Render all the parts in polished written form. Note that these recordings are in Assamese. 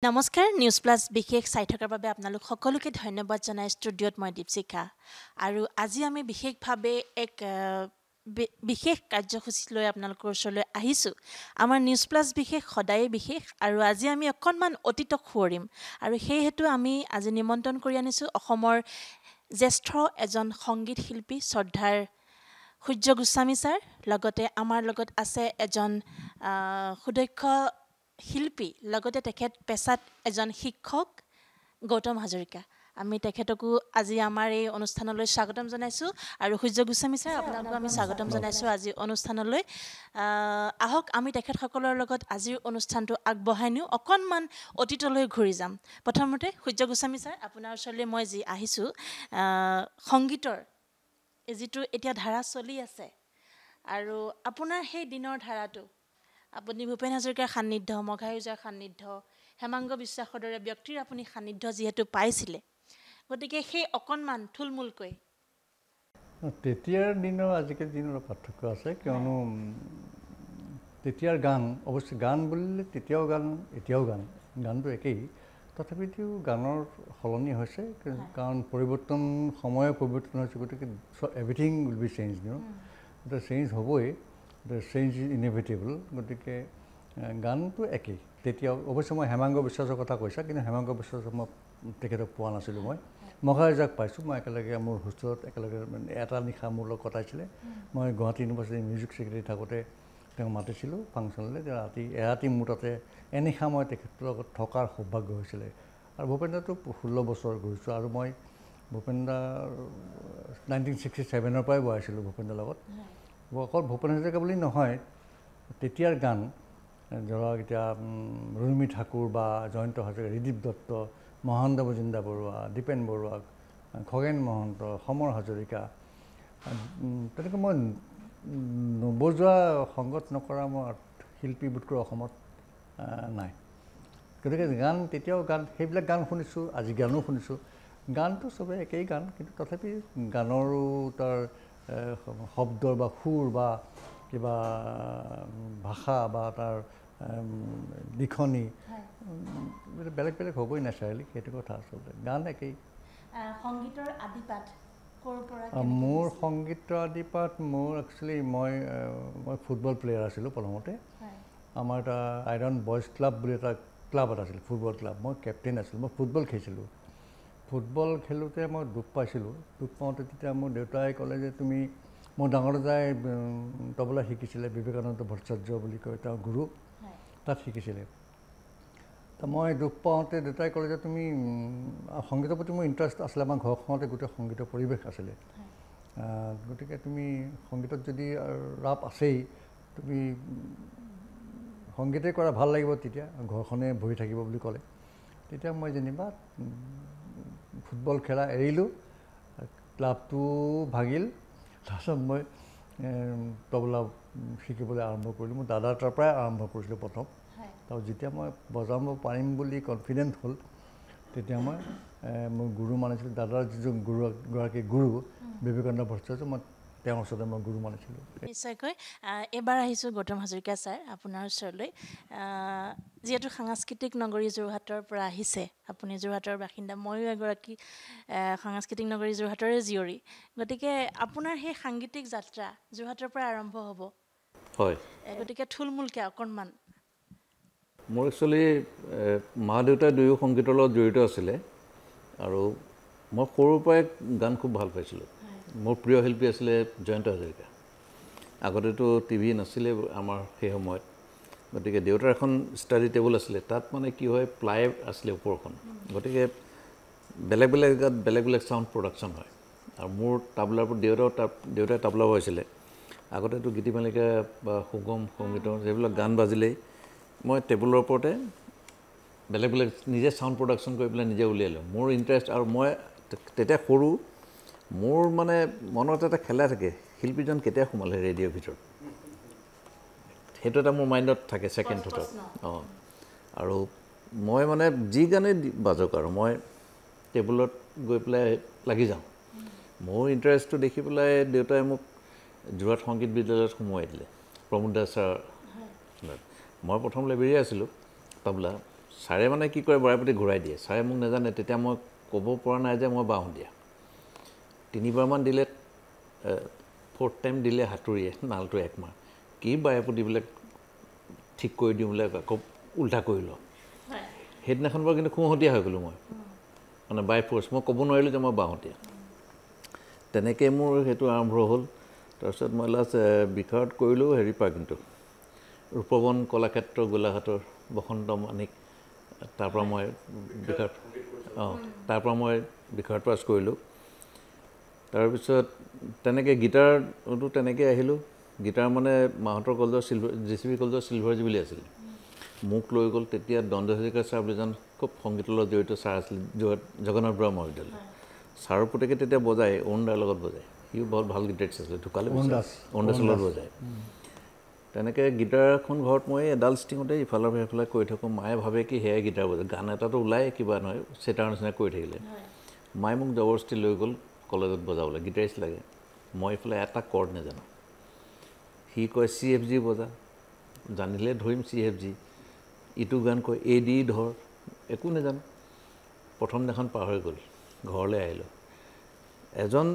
নমস্কাৰ নিউজ প্লাছ বিশেষ চাই থকাৰ বাবে আপোনালোক সকলোকে ধন্যবাদ জনাই ষ্টুডিঅ'ত মই দীপশিখা আৰু আজি আমি বিশেষভাৱে এক বিশেষ কাৰ্যসূচী লৈ আপোনালোকৰ ওচৰলৈ আহিছোঁ আমাৰ নিউজ প্লাছ বিশেষ সদায় বিশেষ আৰু আজি আমি অকণমান অতীতক সোঁৱৰিম আৰু সেই হেতু আমি আজি নিমন্ত্ৰণ কৰি আনিছোঁ অসমৰ জ্যেষ্ঠ এজন সংগীত শিল্পী শ্ৰদ্ধাৰ সূৰ্য গোস্বামী ছাৰ লগতে আমাৰ লগত আছে এজন সুদক্ষ শিল্পী লগতে তেখেত পেছাত এজন শিক্ষক গৌতম হাজৰিকা আমি তেখেতকো আজি আমাৰ এই অনুষ্ঠানলৈ স্বাগতম জনাইছোঁ আৰু সূৰ্য গোস্বামী ছাৰ আপোনাকো আমি স্বাগতম জনাইছোঁ আজি অনুষ্ঠানলৈ আহক আমি তেখেতসকলৰ লগত আজিৰ অনুষ্ঠানটো আগবঢ়াই নিওঁ অকণমান অতীতলৈ ঘূৰি যাম প্ৰথমতে সূৰ্য গোস্বামী ছাৰ আপোনাৰ ওচৰলৈ মই যি আহিছোঁ সংগীতৰ যিটো এতিয়া ধাৰা চলি আছে আৰু আপোনাৰ সেই দিনৰ ধাৰাটো আপুনি ভূপেন হাজৰিকাৰ সান্নিধ্য মঘায়ুজাৰ সান্নিধ্য হেমাংগ বিশ্বাসৰ দৰে ব্যক্তিৰ আপুনি সান্নিধ্য যিহেতু পাইছিলে গতিকে সেই অকণমান থুলমূলকৈ তেতিয়াৰ দিনৰ আজিকালি দিনৰ পাৰ্থক্য আছে কিয়নো তেতিয়াৰ গান অৱশ্যে গান বুলিলে তেতিয়াও গান এতিয়াও গান গানটো একেই তথাপিতো গানৰ সলনি হৈছে কাৰণ পৰিৱৰ্তন সময়ৰ পৰিৱৰ্তন হৈছে গতিকে এভৰিথিং উইল বি চেঞ্জ গতিকে চেঞ্জ হ'বই চেঞ্জ ইজ ইনএভিটেবল গতিকে গানটো একেই তেতিয়াও অৱশ্যে মই হেমাংগ বিশ্বাসৰ কথা কৈছা কিন্তু হেমাংগ বিশ্বাসক মই তেখেতক পোৱা নাছিলোঁ মই মঘায়ুজাক পাইছোঁ মই একেলগে মোৰ হোষ্টেলত একেলগে এটা নিশা মোৰ লগত কটাইছিলে মই গুৱাহাটী ইউনিভাৰ্চিটিৰ মিউজিক ছেক্ৰেটাৰী থাকোঁতে তেওঁক মাতিছিলোঁ ফাংচনলৈ এৰাতি মোৰ তাতে এনিশা মই তেখেতৰ লগত থকাৰ সৌভাগ্য হৈছিলে আৰু ভূপেন্দাৰতো 16 বছৰ ঘূৰিছোঁ আৰু মই ভূপেন্দাৰ 1967 পৰাই বহাইছিলোঁ ভূপেন্দাৰ লগত অকল ভূপেন হাজৰিকা বুলি নহয় তেতিয়াৰ গান ধৰক এতিয়া ৰুৰ্মি ঠাকুৰ বা জয়ন্ত হাজৰিকা ৰিদীপ দত্ত মহানন্দ মজুমদাৰ বৰুৱা দীপেন বৰুৱা খগেন মহন্ত সমৰ হাজৰিকা তেনেকৈ মই নবজোৱা সংগত নকৰা মই শিল্পী বোধকৰো অসমত নাই গতিকে গান তেতিয়াও গান সেইবিলাক গান শুনিছোঁ আজি গানো শুনিছোঁ গানটো চবেই একেই গান কিন্তু তথাপি গানৰো তাৰ শব্দৰ বা সুৰ বা কিবা ভাষা বা তাৰ লিখনি বেলেগ বেলেগ হ'বই নেচাৰেলি সেইটো কথা আচলতে গান একেই সংগীতৰ আদিপাঠ মোৰ সংগীতৰ আদিপাঠ মোৰ একচুৱেলি মই ফুটবল প্লেয়াৰ আছিলোঁ প্ৰথমতে আমাৰ এটা আইৰণ বয়জ ক্লাব বুলি এটা ক্লাব এটা আছিল ফুটবল ক্লাব মই কেপ্টেইন আছিলোঁ মই ফুটবল খেলিছিলোঁ ফুটবল খেলোঁতে মই দুখ পাইছিলোঁ দুখ পাওঁতে তেতিয়া মোৰ দেউতাই ক'লে যে তুমি মোৰ ডাঙৰ দাদাই তবলা শিকিছিলে বিবেকানন্দ ভট্টাচাৰ্য বুলি কয় তেওঁ গুৰু তাত শিকিছিলে তো মই দুখ পাওঁতে দেউতাই ক'লে যে তুমি সংগীতৰ প্ৰতি মোৰ ইণ্টাৰেষ্ট আছিলে আমাৰ ঘৰখনতে গোটেই সংগীতৰ পৰিৱেশ আছিলে গতিকে তুমি সংগীতত যদি ৰাপ আছেই তুমি সংগীতেই কৰা ভাল লাগিব তেতিয়া ঘৰখনে ভৰি থাকিব বুলি ক'লে তেতিয়া মই যেনিবা ফুটবল খেলা এৰিলোঁ ক্লাবটো ভাগিল তাৰপিছত মই তবলা শিকিবলৈ আৰম্ভ কৰিলোঁ মোৰ দাদাৰ তাৰ পৰাই আৰম্ভ কৰিছিলোঁ প্ৰথম আৰু যেতিয়া মই বজাব পাৰিম বুলি কনফিডেণ্ট হ'ল তেতিয়া মই মোৰ গুৰু মানিছিলোঁ দাদাৰ যিজন গৰাকী গুৰু বিবেকানন্দ ভট্টাচাৰ্য মই তেওঁৰ ওচৰতে মই গুৰু মানিছিলোঁ নিশ্চয়কৈ এবাৰ আহিছোঁ গৌতম হাজৰিকা ছাৰ আপোনাৰ ওচৰলৈ যিহেতু সাংস্কৃতিক নগৰী যোৰহাটৰ পৰা আহিছে আপুনি যোৰহাটৰ বাসিন্দা ময়ো এগৰাকী সাংস্কৃতিক নগৰী যোৰহাটৰে জীয়ৰী গতিকে আপোনাৰ সেই সাংগীতিক যাত্ৰা যোৰহাটৰ পৰা আৰম্ভ হ'ব হয় গতিকে থুলমূলকৈ অকণমান মোৰ একচুৱেলি মা দেউতা দুয়ো সংগীতৰ লগত জড়িত আছিলে আৰু মই সৰুৰ পৰাই গান খুব ভাল পাইছিলোঁ মোৰ প্ৰিয় শিল্পী আছিলে জয়ন্ত হাজৰিকা আগতেতো টিভি নাছিলে আমাৰ সেই সময়ত গতিকে দেউতাৰ এখন ষ্টাডি টেবুল আছিলে তাত মানে কি হয় প্লাই আছিলে ওপৰখন গতিকে বেলেগ বেলেগ জেগাত বেলেগ বেলেগ চাউণ্ড প্ৰডাকশ্যন হয় আৰু মোৰ তাবলাৰ দেউতাই তাবলা বজাইছিলে আগতেতো গীতি মালিকা বা সুগম সংগীতৰ যিবিলাক গান বাজিলেই মই টেবুলৰ ওপৰতে বেলেগ বেলেগ নিজে চাউণ্ড প্ৰডাকশ্যন কৰি পেলাই নিজে উলিয়াই লওঁ মোৰ ইণ্টাৰেষ্ট আৰু মই তেতিয়া সৰু মোৰ মানে মনত এটা খেলা থাকে শিল্পীজন কেতিয়া সোমালে ৰেডিঅ'ৰ ভিতৰত সেইটো এটা মোৰ মাইণ্ডত থাকে ছেকেণ্ড থটত অঁ আৰু মই মানে যি গানেই বাজক আৰু মই টেবুলত গৈ পেলাই লাগি যাওঁ মোৰ ইণ্টাৰেষ্টটো দেখি পেলাই দেউতাই মোক যোৰহাট সংগীত বিদ্যালয়ত সোমোৱাই দিলে প্ৰমোদ দাস ছাৰ মই প্ৰথম লাইব্ৰেৰী আছিলোঁ তবলা ছাৰে মানে কি কৰে বাৰেপতি ঘূৰাই দিয়ে ছাৰে মোক নাজানে তেতিয়া মই ক'ব পৰা নাই যে মই বাওঁহতীয়া 3বাৰমান দিলে 4th টাইম দিলে হাতুৰিয়ে নালটো একমাহ কি বাৰেপতি বোলে ঠিক কৰি দিওঁ বোলে আকৌ উল্টা কৰি লওঁ সেইদিনাখন বাৰু কিন্তু সোঁহতীয়া হৈ গ'লোঁ মই মানে বাই ফ'ৰ্চ মই ক'ব নোৱাৰিলোঁ যে মই বাওঁহতীয়া তেনেকৈ মোৰ সেইটো আৰম্ভ হ'ল তাৰপিছত মই লাষ্ট বিশাৰত কৰিলোঁ হেৰি পৰা কিন্তু ৰূপবন কলাক্ষেত্ৰ গোলাঘাটৰ বসন্ত মানিক তাৰপৰা মই বিশাৰত তাৰপৰা মই বিশাৰত পাছ কৰিলোঁ তাৰপিছত তেনেকৈ গীটাৰটো তেনেকৈ আহিলোঁ গীটাৰ মানে মাহঁতৰ কলেজৰ JCB কলেজৰ চিলভাৰ জুবিলি আছিল মোক লৈ গ'ল তেতিয়া দণ্ড হাজৰিকা ছাৰ বুলি এজন খুব সংগীতৰ লগত জড়িত ছাৰ আছিল জগন্নাথ বৰুৱা মহাবিদ্যালয় ছাৰৰ পুতেকে তেতিয়া বজায় অৰুণদাৰ লগত বজায় সিও বহুত ভাল গীটাৰিষ্ট আছিলে ঢুকালে অৰুণদাসৰ লগত বজায় তেনেকৈ গীটাৰখন ঘৰত মই এডাল ষ্টিঙতে ইফালৰ পৰা সেইফালে কৰি থাকোঁ মায়ে ভাবে কি সেয়াই গীটাৰ বজায় গান এটাতো ওলাই কিবা নহয় চেটাৰ নিচিনা কৰি থাকিলে মায়ে মোক জবৰদস্তি লৈ গ'ল কলেজত বজাবলৈ গীটাৰিষ্ট লাগে মই এইফালে এটা কৰ্ড নাজানো সি কয় CFG বজা জানিলে ধৰিম CFG ইটো গান কয় AD ধৰ একো নাজানো প্ৰথম দিনাখন পাৰ হৈ গ'ল ঘৰলৈ আহিলোঁ এজন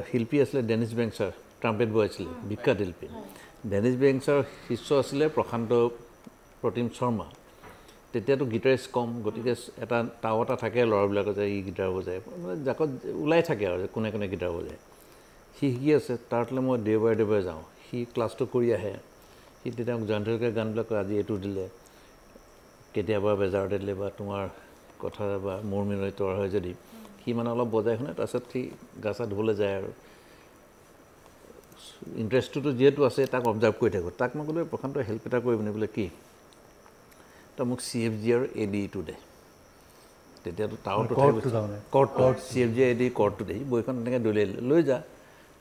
শিল্পী আছিলে ডেনিছ বেংছাৰ ট্ৰাম্পেট বজাইছিলে বিখ্যাত শিল্পী ডেনিছ বেংছাৰ শিষ্য আছিলে প্ৰশান্ত প্ৰতিম শৰ্মা তেতিয়াতো গীটাৰিষ্ট কম গতিকে এটা টাও এটা থাকে ল'ৰাবিলাকৰ যে ই গীটাৰ বজায় মানে জাকত ওলাই থাকে আৰু কোনে কোনে গীটাৰ বজায় সি শিকি আছে তাৰলৈ মই দেওবাৰে যাওঁ সি ক্লাছটো কৰি আহে সি তেতিয়া জয়ন্ত হাজৰিকাৰ গানবিলাক আজি এইটো দিলে কেতিয়াবা বেজাৰতে দিলে বা তোমাৰ কথা বা মোৰ মিনতি তৰা হয় যদি সি মানে অলপ বজাই শুনে তাৰপিছত সি গা চা ধুবলৈ যায় আৰু ইণ্টাৰেষ্টটোতো যিহেতু আছে তাক অবজাৰ্ভ কৰি থাকোঁ তাক মই ক'লোঁ প্ৰশান্ত হেল্প এটা কৰিবনি বোলে কি তই মোক CFG আৰু AD-টো দে তেতিয়াতো টাওটো কৰ্ডটো CFG AD কৰ্ডটো দে বহিখন তেনেকৈ দলিয়াই লৈ যা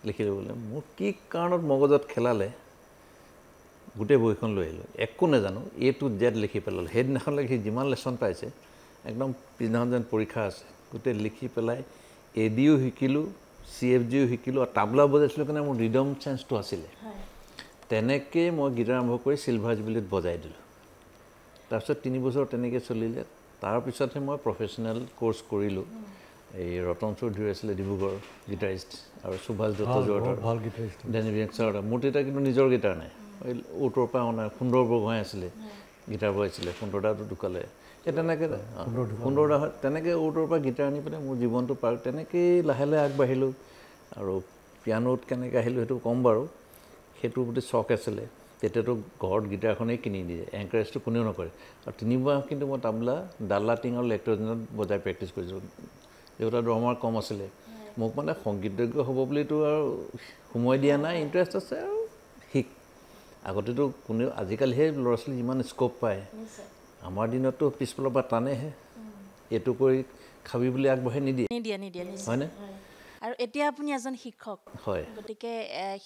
লিখি ল'বলৈ মোক কি কাৰণত মগজত খেলালে গোটেই বহিখন লৈ আহিলোঁ একো নাজানো A to Z লিখি পেলালোঁ সেইদিনাখনলৈকে সি যিমান লেচন পাইছে একদম পিছদিনাখন যেন পৰীক্ষা আছে গোটেই লিখি পেলাই AD-ও শিকিলোঁ CFG-ও শিকিলোঁ আৰু তাবলা বজাইছিলোঁ কাৰণে মোৰ ৰিডম চেঞ্চটো আছিলে তেনেকৈ মই গীটাৰ আৰম্ভ কৰি চিলভাৰ জুবিলিত বজাই দিলোঁ তাৰপিছত 3 বছৰ তেনেকৈ চলিলে তাৰপিছতহে মই প্ৰফেশ্যনেল কোৰ্চ কৰিলোঁ এই ৰতন চৌধুৰী আছিলে ডিব্ৰুগড় গীটাৰিষ্ট আৰু সুভাষ দত্ত যোৰহাটৰ ভাল গীটাৰিষ্ট ডেনি বেংছাৰ মোৰ তেতিয়া কিন্তু নিজৰ গীটাৰ নাই এই ওটৰ পৰা অনা সুন্দৰ বৰগোহাঁই আছিলে গীটাৰ বজাইছিলে সুন্দৰদাটো ঢুকালে সেই তেনেকৈ সুন্দৰদা হয় তেনেকৈ ওটৰ পৰা গীটাৰ আনি পেলাই মোৰ জীৱনটো পাৰ তেনেকৈয়ে লাহে লাহে আগবাঢ়িলোঁ আৰু পিয়ানোত কেনেকৈ আহিলোঁ সেইটো ক'ম বাৰু সেইটোৰ প্ৰতি চখ আছিলে তেতিয়াতো ঘৰত গীটাৰখনেই কিনি দিয়ে এনকাৰেজটো কোনেও নকৰে আৰু 3 মাহ কিন্তু মই তাবলা ডাল্লাটিং আৰু লেক্ট্ৰজেনত বজাই প্ৰেক্টিছ কৰিছোঁ দেউতাৰ দৰমহা কম আছিলে মোক মানে সংগীতজ্ঞ হ'ব বুলিতো আৰু সময় দিয়া নাই ইণ্টাৰেষ্ট আছে আৰু শিক আগতেতো কোনেও আজিকালিহে ল'ৰা ছোৱালী যিমান স্ক'প পায় আমাৰ দিনততো পিছফালৰ পৰা টানেহে এইটো কৰি খাবি বুলি আগবঢ়াই নিদিয়ে হয়নে আৰু এতিয়া আপুনি এজন শিক্ষক হয় গতিকে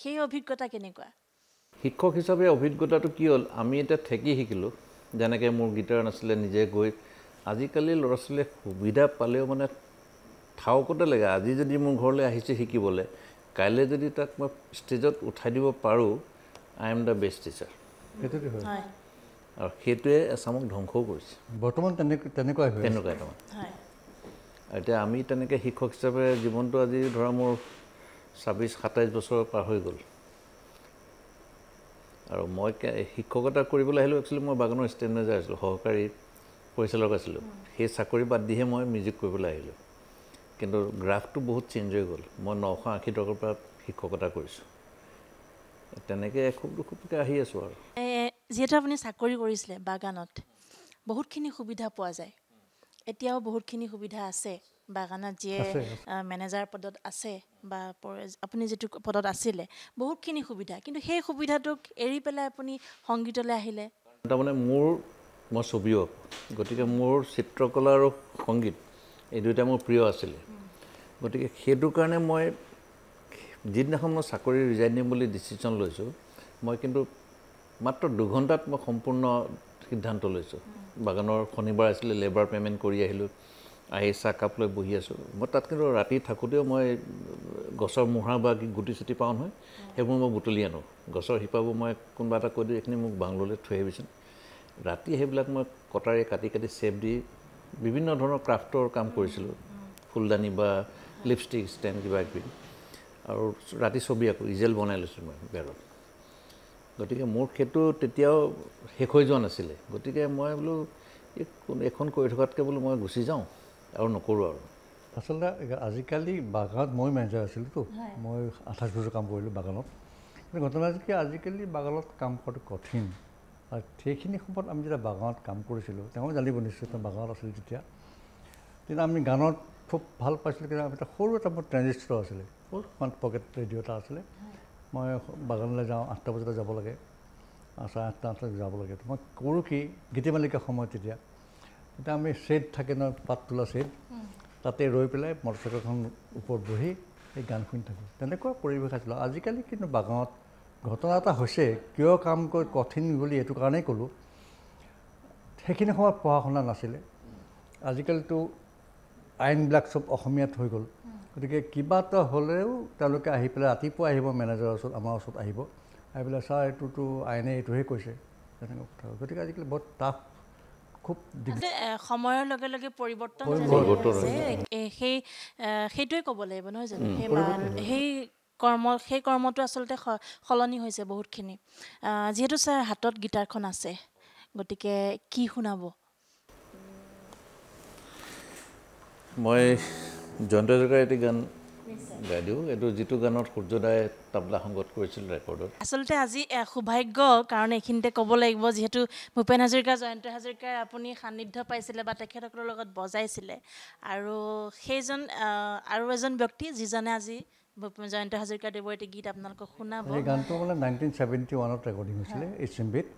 সেই অভিজ্ঞতা কেনেকুৱা শিক্ষক হিচাপে অভিজ্ঞতাটো কি হ'ল আমি এতিয়া ঠেকি শিকিলোঁ যেনেকৈ মোৰ গীটাৰ নাছিলে নিজে গৈ আজিকালি ল'ৰা ছোৱালীয়ে সুবিধা পালেও মানে ঠাউকতে লাগে আজি যদি মোৰ ঘৰলৈ আহিছে শিকিবলৈ কাইলৈ যদি তাক মই ষ্টেজত উঠাই দিব পাৰোঁ I am the best teacher সেইটোতো হয় আৰু সেইটোৱে এচামক ধ্বংসও কৰিছে বৰ্তমান তেনেকুৱাই হয় তেনেকুৱাই এতিয়া আমি তেনেকৈ শিক্ষক হিচাপে জীৱনটো আজি ধৰা মোৰ 26-27 বছৰ পাৰ হৈ গ'ল আৰু মই শিক্ষকতা কৰিবলৈ আহিলোঁ একচুৱেলি মই বাগানৰ ষ্টেণ্ড মেনেজাৰ আছিলোঁ সহকাৰী পৰিচালক আছিলোঁ সেই চাকৰি বাদ দিহে মই মিউজিক কৰিবলৈ আহিলোঁ কিন্তু গ্ৰাফটো বহুত চেঞ্জ হৈ গ'ল মই 980 টকাৰ পৰা শিক্ষকতা কৰিছোঁ তেনেকৈ খুব দুখকৈ আহি আছোঁ আৰু যিহেতু আপুনি চাকৰি কৰিছিলে বাগানত বহুতখিনি সুবিধা পোৱা যায় এতিয়াও বহুতখিনি সুবিধা আছে বাগানত যিয়ে মেনেজাৰ পদত আছে বা আপুনি যিটো পদত আছিলে বহুতখিনি সুবিধা কিন্তু সেই সুবিধাটোক এৰি পেলাই আপুনি সংগীতলৈ আহিলে তাৰমানে মই ছবিও গতিকে মোৰ চিত্ৰকলা আৰু সংগীত এই দুয়োটা মোৰ প্ৰিয় আছিলে গতিকে সেইটো কাৰণে মই যিদিনাখন মই চাকৰি ৰিজাইন দিম বুলি ডিচিশ্যন লৈছোঁ মই কিন্তু মাত্ৰ 2 ঘণ্টাত মই সম্পূৰ্ণ সিদ্ধান্ত লৈছোঁ বাগানৰ শনিবাৰ আছিলে লেবাৰ পে'মেণ্ট কৰি আহিলোঁ আহি চাহকাপ লৈ বহি আছোঁ মই তাত কিন্তু ৰাতি থাকোঁতেও মই গছৰ মুঢ়া বা গুটি চুটি পাওঁ নহয় সেইবোৰ মই বুটলি আনোঁ গছৰ শিপাবোৰ মই কোনোবা এটা কৈ দিওঁ এইখিনি মোক বাংলোলৈ থৈ আহিবিচোন ৰাতি সেইবিলাক মই কটাৰে কাটি কাটি চেপ দি বিভিন্ন ধৰণৰ ক্ৰাফ্টৰ কাম কৰিছিলোঁ ফুলদানি বা লিপষ্টিক ষ্টেণ্ড কিবা কিবি আৰু ৰাতি ছবি আকৌ ইজেল বনাই লৈছোঁ মই বেৰত গতিকে মোৰ সেইটো তেতিয়াও শেষ হৈ যোৱা নাছিলে গতিকে মই বোলো এখন কৰি থকাতকৈ বোলো মই গুচি যাওঁ আৰু নকৰোঁ আৰু আচলতে আজিকালি বাগানত মই মেনেজাৰ আছিলোঁতো মই 28 বছৰ কাম কৰিলোঁ বাগানত কিন্তু ঘটনা হৈছে কি আজিকালি বাগানত কাম কৰাটো কঠিন আৰু সেইখিনি সময়ত আমি যেতিয়া বাগানত কাম কৰিছিলোঁ তেওঁ জানিব নিশ্চয় তেওঁ বাগানত আছিল তেতিয়া তেতিয়া আমি গানত খুব ভাল পাইছিলোঁ কিন্তু আমি এটা সৰু এটা মোৰ ট্ৰেঞ্জিষ্টাৰ আছিলে সৰুখন পকেট ৰেডিঅ' এটা আছিলে মই বাগানলৈ যাওঁ 8টা বজাতে যাব লাগে 8:30 যাব লাগে মই কৰোঁ কি গীতিমালিকা সময় তেতিয়া আমি ছেট থাকে ন পাত তোলা ছেট তাতে ৰৈ পেলাই মটৰচাইকেলখন ওপৰত বহি এই গান শুনি থাকোঁ তেনেকুৱা পৰিৱেশ আছিলোঁ আজিকালি কিন্তু বাগানত ঘটনা এটা হৈছে কিয় কাম কৰি কঠিন বুলি এইটো কাৰণেই ক'লোঁ সেইখিনি সময়ত পঢ়া শুনা নাছিলে আজিকালিতো আইনবিলাক চব অসমীয়াত হৈ গ'ল গতিকে কিবা এটা হ'লেও তেওঁলোকে আহি পেলাই ৰাতিপুৱা আহিব মেনেজাৰৰ ওচৰত আমাৰ ওচৰত আহিব আহি পেলাই ছাৰ এইটোতো আইনে এইটোহে কৈছে তেনেকুৱা কথা গতিকে আজিকালি বৰ টাফ খুব সময়ৰ লগে লগে পৰিৱৰ্তন সেইটোৱে ক'ব লাগিব নহয় জানো সেই কৰ্মটো আচলতে সলনি হৈছে বহুতখিনি যিহেতু ছাৰ হাতত গীটাৰখন আছে গতিকে কি শুনাব মই জয়ন্ত হাজৰিকাৰ এটি গান গাই দিওঁ এইটো যিটো গানত সূৰ্যদায়ে তাবলা সংগত কৰিছিল ৰেকৰ্ডত আচলতে আজি সৌভাগ্য কাৰণ এইখিনিতে ক'ব লাগিব যিহেতু ভূপেন হাজৰিকা জয়ন্ত হাজৰিকাৰ আপুনি সান্নিধ্য পাইছিলে বা তেখেতসকলৰ লগত বজাইছিলে আৰু সেইজন আৰু এজন ব্যক্তি যিজনে আজি জয়ন্ত হাজৰিকাদেৱৰ এটি গীত আপোনালোকক শুনাব এই গানটো মানে 1971ত ৰেকৰ্ডিং হৈছিলে HMVত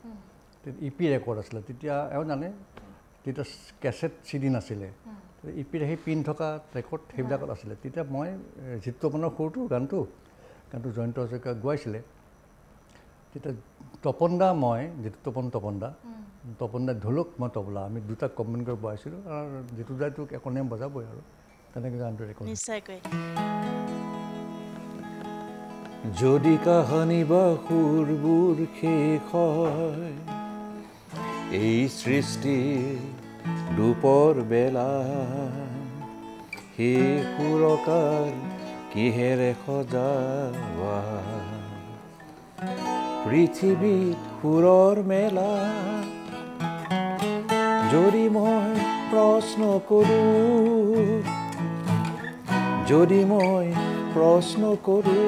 EP ৰেকৰ্ড আছিলে তেতিয়া এওঁ জানে তেতিয়া কেছেট CD নাছিলে ইপিত আহি পিন থকা ৰেকৰ্ড সেইবিলাকত আছিলে তেতিয়া মই জিতুপনৰ সুৰটো গানটো জয়ন্ত হাজৰিকা গোৱাইছিলে তেতিয়া তপনদা মই যিটো তপনদা ঢোলক মই তবলা আমি দুটা কম্বিন কৰি বজাইছিলোঁ আৰু যিটো দাইটো একোনেম বজাবই আৰু তেনেকৈ গানটো ৰেকৰ্ড নিশ্চয়কৈ যদি কাহানী বা সুৰবোৰ শেষ হয় এই সৃষ্টিৰ দুপৰ বেলা সেই সুৰকাৰ কিহেৰে সজাৱা পৃথিৱীত সুৰৰ মেলা যদি মই প্ৰশ্ন কৰোঁ যদি মই প্ৰশ্ন কৰোঁ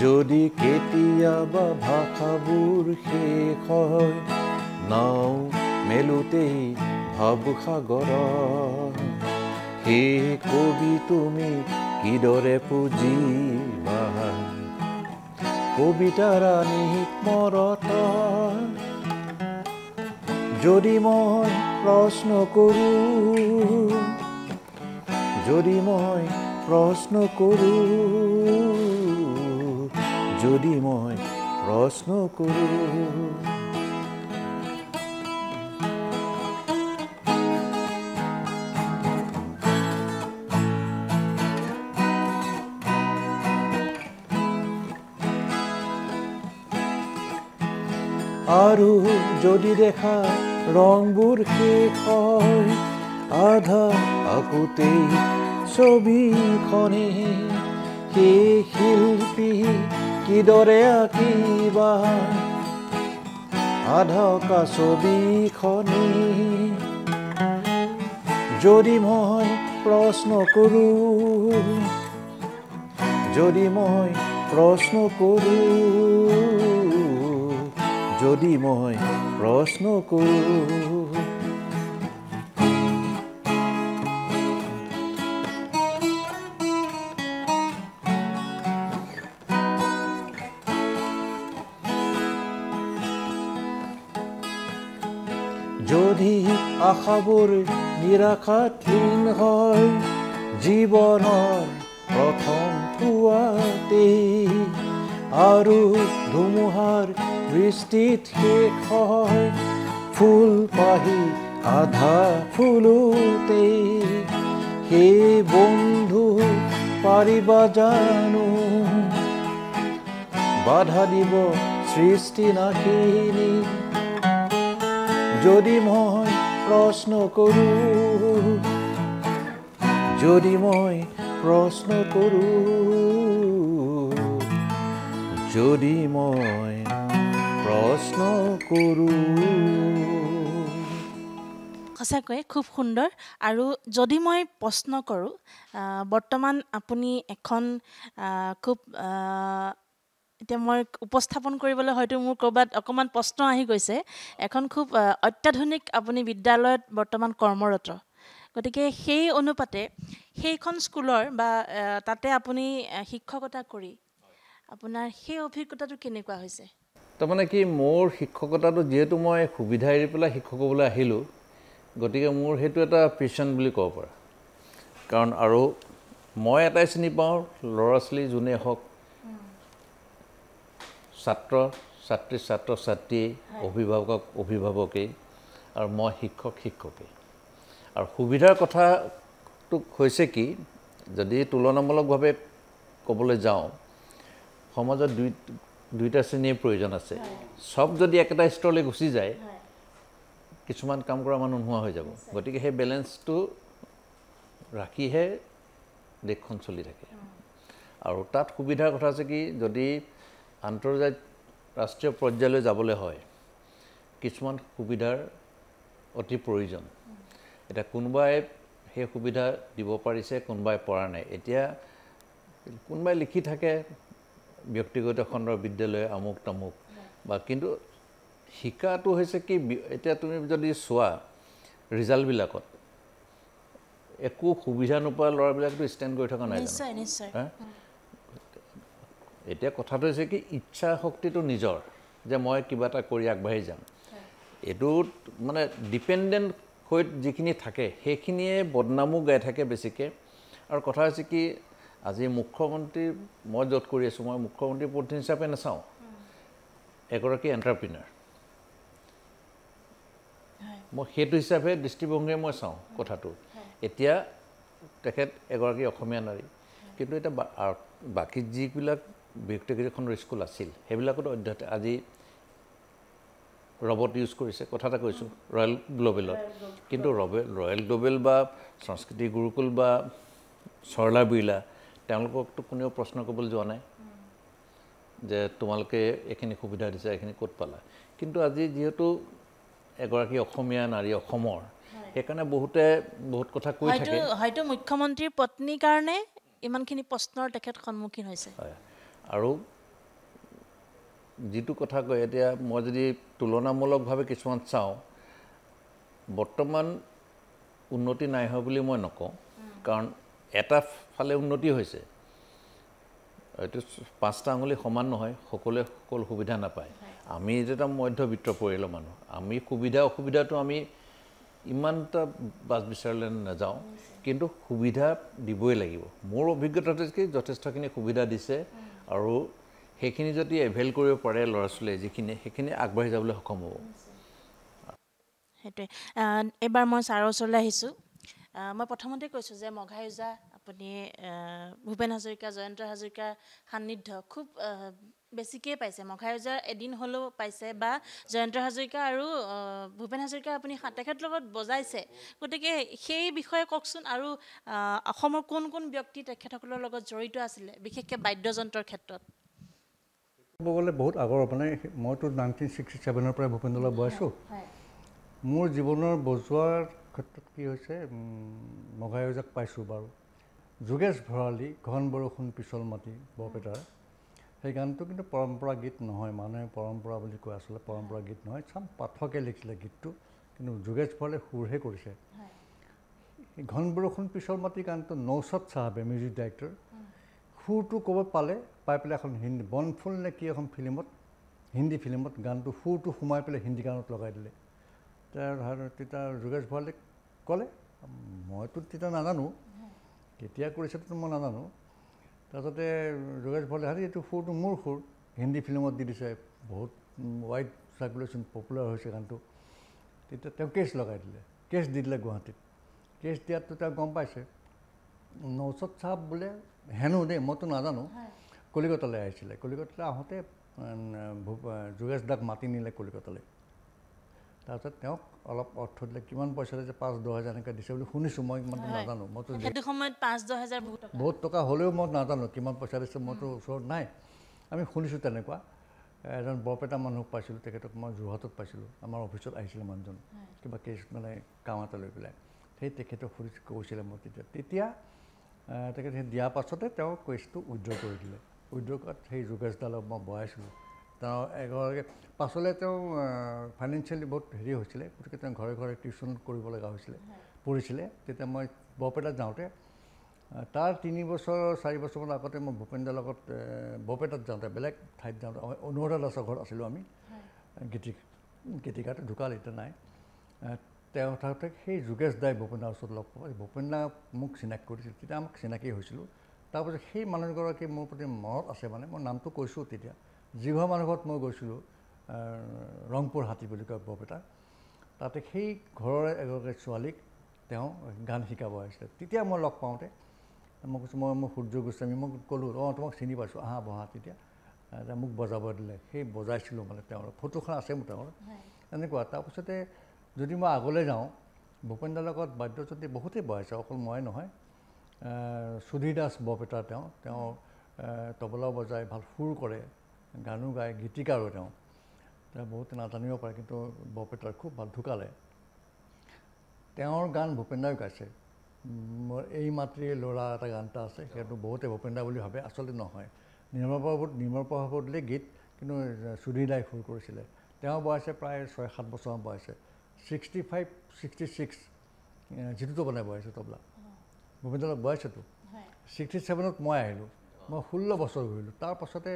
যদি কেতিয়াবা ভাষাবোৰ শেষ হয় নাও মেলোতেই ভাৱসাগৰত সেই কবি তুমি কিদৰে পুজিবা কবিতাৰ নিহিকমৰত যদি মই প্ৰশ্ন কৰোঁ যদি মই প্ৰশ্ন কৰোঁ আৰু যদি দেখা ৰংবোৰ শেষ হয় আধা আকোতেই ছবিখনে সেই শিল্পী কিদৰে আঁকিবা আধকা ছবিখনে যদি মই প্ৰশ্ন কৰোঁ যদি মই প্ৰশ্ন কৰোঁ যদি আশাবোৰ নিৰাশাহীন হয় জীৱনৰ প্ৰথম পুৱাতেই আৰু ধুমুহাৰ বৃষ্টিত শেষ হয় ফুল পাহি আধা ফুলোতেই সেই বন্ধু পাৰিবা জানো বাধা দিব সৃষ্টি নাশিনী যদি মই প্ৰশ্ন কৰোঁ যদি মই প্ৰশ্ন কৰোঁ যদি মই প্ৰশ্ন কৰোঁ সঁচাকৈ খুব সুন্দৰ আৰু যদি মই প্ৰশ্ন কৰোঁ বৰ্তমান আপুনি এখন খুব এতিয়া মই উপস্থাপন কৰিবলৈ হয়তো মোৰ ক'ৰবাত অকণমান প্ৰশ্ন আহি গৈছে এখন খুব অত্যাধুনিক আপুনি বিদ্যালয়ত বৰ্তমান কৰ্মৰত গতিকে সেই অনুপাতে সেইখন স্কুলৰ বা তাতে আপুনি শিক্ষকতা কৰি আপোনাৰ সেই অভিজ্ঞতাটো কেনেকুৱা হৈছে তাৰমানে কি মোৰ শিক্ষকতাটো যিহেতু মই সুবিধা এৰি পেলাই শিক্ষক হ'বলৈ আহিলোঁ গতিকে মোৰ সেইটো এটা পেশ্যন বুলি ক'ব পাৰা কাৰণ আৰু মই এটাই চিনি পাওঁ ল'ৰা ছোৱালী যোনে হওক ছাত্ৰ ছাত্ৰী ছাত্ৰ ছাত্ৰী অভিভাৱকেই আৰু মই শিক্ষকেই আৰু সুবিধাৰ কথাটো হৈছে কি যদি তুলনামূলকভাৱে ক'বলৈ যাওঁ সমাজত দুইটা শ্ৰেণীৰ প্ৰয়োজন আছে সব যদি একেটা স্তৰলৈ গুচি যায় কিছুমান কাম কৰা মানুহ নোহোৱা হৈ যাব গতিকে সেই বেলেঞ্চটো ৰাখিহে দেশখন চলি থাকে আৰু তাত সুবিধাৰ কথা আছে কি যদি আন্তৰ্জাতিক পৰ্যায়লৈ যাবলৈ হয় কিছুমান সুবিধাৰ অতি প্ৰয়োজন এটা কোনোবাই সেই সুবিধা দিব পাৰিছে কোনোবাই পৰা নাই এতিয়া কোনোবাই লিখি থাকে ব্যক্তিগত খণ্ডৰ বিদ্যালয় আমুক তামুক বা কিন্তু শিকাটো হৈছে কি এতিয়া তুমি যদি চোৱা ৰিজাল্টবিলাকত একো সুবিধা নোপোৱা ল'ৰাবিলাকতো ষ্টেণ্ড কৰি থকা নাই নিশ্চয় নিশ্চয় এতিয়া কথাটো হৈছে কি ইচ্ছা শক্তিটো নিজৰ যে মই কিবা এটা কৰি আগবাঢ়ি যাম এইটোত মানে ডিপেণ্ডেণ্ট হৈ যিখিনি থাকে সেইখিনিয়ে বদনামো গাই থাকে বেছিকৈ আৰু কথা হৈছে কি আজি মুখ্যমন্ত্ৰী মই য'ত কৰি আছোঁ মই মুখ্যমন্ত্ৰীৰ পত্নী হিচাপে নাচাওঁ এগৰাকী এণ্টাৰপ্ৰিনাৰ মই সেইটো হিচাপে দৃষ্টিভংগীৰে মই চাওঁ কথাটো এতিয়া তেখেত এগৰাকী অসমীয়া নাৰী কিন্তু এতিয়া বাকী যিবিলাক ব্যক্তিগত খণ্ডৰ স্কুল আছিল সেইবিলাকতো অধ্যয়ন আজি ৰবট ইউজ কৰিছে কথা এটা কৈছোঁ ৰয়েল গ্ল'বেলত কিন্তু ৰয়েল গ্ল'বেল বা সংস্কৃতি গুৰুকুল বা সৰলা বিৰলা তেওঁলোককতো কোনেও প্ৰশ্ন কৰিবলৈ যোৱা নাই যে তোমালোকে এইখিনি সুবিধা দিছা এইখিনি ক'ত পালা কিন্তু আজি যিহেতু এগৰাকী অসমীয়া নাৰী অসমৰ সেইকাৰণে বহুত কথা কৈ থাকে হয়তো মুখ্যমন্ত্ৰীৰ পত্নীৰ কাৰণে ইমানখিনি প্ৰশ্নৰ তেখেত সন্মুখীন হৈছে আৰু যিটো কথা কয় এতিয়া মই যদি তুলনামূলকভাৱে কিছুমান চাওঁ বৰ্তমান উন্নতি নাই হোৱা বুলি মই নকওঁ কাৰণ এটা ফালে উন্নতি হৈছে এইটো 5টা আঙুলি সমান নহয় সকলোৱে সকলো সুবিধা নাপায় আমি যেটা মধ্যবিত্ত পৰিয়ালৰ মানুহ আমি সুবিধা অসুবিধাটো আমি ইমানটা বাছ বিচাৰলৈ নাযাওঁ কিন্তু সুবিধা দিবই লাগিব মোৰ অভিজ্ঞতাটো কি যথেষ্টখিনি সুবিধা দিছে আৰু সেইখিনি যদি এভেইল কৰিব পাৰে ল'ৰা ছোৱালীয়ে যিখিনি সেইখিনি আগবাঢ়ি যাবলৈ সক্ষম হ'ব সেইটোৱে এবাৰ মই ছাৰৰ ওচৰলৈ আহিছোঁ মই প্ৰথমতে কৈছোঁ যে মঘাইজা আপুনি ভূপেন হাজৰিকা জয়ন্ত হাজৰিকাৰ সান্নিধ্য খুব বেছিকৈ পাইছে মঘাইজাৰ এদিন হ'লেও পাইছে বা জয়ন্ত হাজৰিকা আৰু ভূপেন হাজৰিকা আপুনি তেখেতৰ লগত বজাইছে গতিকে সেই বিষয়ে কওকচোন আৰু অসমৰ কোন কোন ব্যক্তি তেখেতসকলৰ লগত জড়িত আছিলে বিশেষকৈ বাদ্যযন্ত্ৰৰ ক্ষেত্ৰত ক'ব গ'লে বহুত আগৰ মানে মইতো 1967 পৰাই ভূপেন্দ্ৰলৈ বজাইছোঁ মোৰ জীৱনৰ বজোৱাৰ ক্ষেত্ৰত কি হৈছে মঘাইজাক পাইছোঁ বাৰু যোগেশ ভৰালী ঘন বৰষুণ পিছল মাটি বৰপেটাৰ সেই গানটো কিন্তু পৰম্পৰা গীত নহয় মানুহে পৰম্পৰা বুলি কয় আচলতে পৰম্পৰা গীত নহয় চাম পাঠকে লিখিছিলে গীতটো কিন্তু যোগেশ ভৰালীয়ে সুৰহে কৰিছে ঘন বৰষুণ পিছল মাটি গানটো নৌচদ চাহাবে মিউজিক ডাইৰেক্টৰ সুৰটো ক'ব পাই পেলাই এখন হিন্দী বনফুল নে কি এখন ফিল্মত হিন্দী ফিল্মত গানটো সুৰটো সোমাই পেলাই হিন্দী গানত লগাই দিলে তেতিয়া যোগেশ ভৰালীক ক'লে মইতো তেতিয়া নাজানো কেতিয়া কৰিছেতো মই নাজানো তাৰপিছতে যোগেশ ভৰালী হাৰি এইটো সুৰটো মোৰ সুৰ হিন্দী ফিল্মত দি দিছে বহুত ৱাইড চাৰ্কুলেশ্যন পপুলাৰ হৈছে গানটো তেতিয়া তেওঁ কেছ লগাই দিলে কেছ দি দিলে গুৱাহাটীত কেছ দিয়াততো তেওঁ গম পাইছে নৌচদ চাহাব বোলে হেনো দেই মইতো নাজানো কলিকতালৈ আহিছিলে কলিকতালৈ আহোঁতে যোগেশ দাক মাতি নিলে কলিকতালৈ তাৰপিছত তেওঁক অলপ অৰ্থ দিলে কিমান পইচা দিছে 5-10 হাজাৰ এনেকৈ দিছে বুলি শুনিছোঁ মই ইমানটো নাজানো মইতো সেইটো সময়ত 5-10 হাজাৰ বহুত টকা হ'লেও মই নাজানো কিমান পইচা দিছে মইতো ওচৰত নাই আমি শুনিছোঁ তেনেকুৱা এজন বৰপেটা মানুহক পাইছিলোঁ তেখেতক মই যোৰহাটত পাইছিলোঁ আমাৰ অফিচত আহিছিলে মানুহজন কিবা কেছ মানে কাম এটা লৈ পেলাই সেই তেখেতক কৈছিলে মই তেতিয়া তেখেতে দিয়াৰ পাছতে তেওঁ কেছটো উইড্ৰ কৰি দিলে উইড্ৰ কৰাত সেই যোগেশ দালক মই বহাইছিলোঁ তেওঁ এগৰাকী পাছলৈ তেওঁ ফাইনেন্সিয়েলি বহুত হেৰি হৈছিলে গতিকে তেওঁ ঘৰে ঘৰে টিউশ্যন কৰিব লগা হৈছিলে পঢ়িছিলে তেতিয়া মই বৰপেটাত যাওঁতে তাৰ 3 বছৰ 4 বছৰমান আগতে মই ভূপেন্দ্ৰৰ লগত বৰপেটাত যাওঁতে বেলেগ ঠাইত যাওঁতে অনুৰাধা দাসৰ ঘৰত আছিলোঁ আমি গীতিকাতে ঢুকাল এতিয়া নাই তেওঁ থাকোঁতে সেই যোগেশ দাই ভূপেন্দ্ৰৰ ওচৰত লগ পাব ভূপেন্দ্ৰ মোক চিনাকি কৰিছিল তেতিয়া আমাক চিনাকি হৈছিলোঁ তাৰপিছত সেই মানুহগৰাকী মোৰ প্ৰতি মনত আছে মানে মই নামটো কৈছোঁ তেতিয়া যিঘৰ মানুহ ঘৰত মই গৈছিলোঁ ৰংপুৰ হাতী বুলি কয় বৰপেটা তাতে সেই ঘৰৰে এগৰাকী ছোৱালীক তেওঁ গান শিকাব আহিছিলে তেতিয়া মই লগ পাওঁতে মই কৈছোঁ মই সূৰ্য গোস্বামী মই ক'লোঁ তোমাক চিনি পাইছোঁ আহা বহা তেতিয়া মোক বজাব দিলে সেই বজাইছিলোঁ মানে তেওঁৰ ফটোখন আছে মোৰ তেওঁৰ এনেকুৱা তাৰপিছতে যদি মই আগলৈ যাওঁ ভূপেন্দ্ৰৰ লগত বাদ্যযন্ত্ৰী বহুতেই বজাইছে অকল মই নহয় সুধীৰ দাস বৰপেটাৰ তেওঁ তবলাও বজায় ভাল সুৰ কৰে গানো গায় গীতিকাৰো তেওঁ বহুতে নাজানিব পাৰে কিন্তু বৰপেটাৰ খুব ভাল ঢুকালে তেওঁৰ গান ভূপেন্দ্ৰই গাইছে মোৰ এই মাতৃ ল'ৰা এটা গান এটা আছে সেইটো বহুতে ভূপেন্দ্ৰ বুলি ভাবে আচলতে নহয় নিৰ্মল প্ৰভাৱলৈ গীত কিন্তু সুধীৰ দাই সুৰ কৰিছিলে তেওঁ বজাইছে প্ৰায় 6-7 বছৰমান বজাইছে 65-66 যিটো বনাই বজাইছে তবলা ভূপেন্দ্ৰ বজাইছেতো 67ত মই আহিলোঁ মই 16 বছৰ ঘূৰিলোঁ তাৰ পাছতে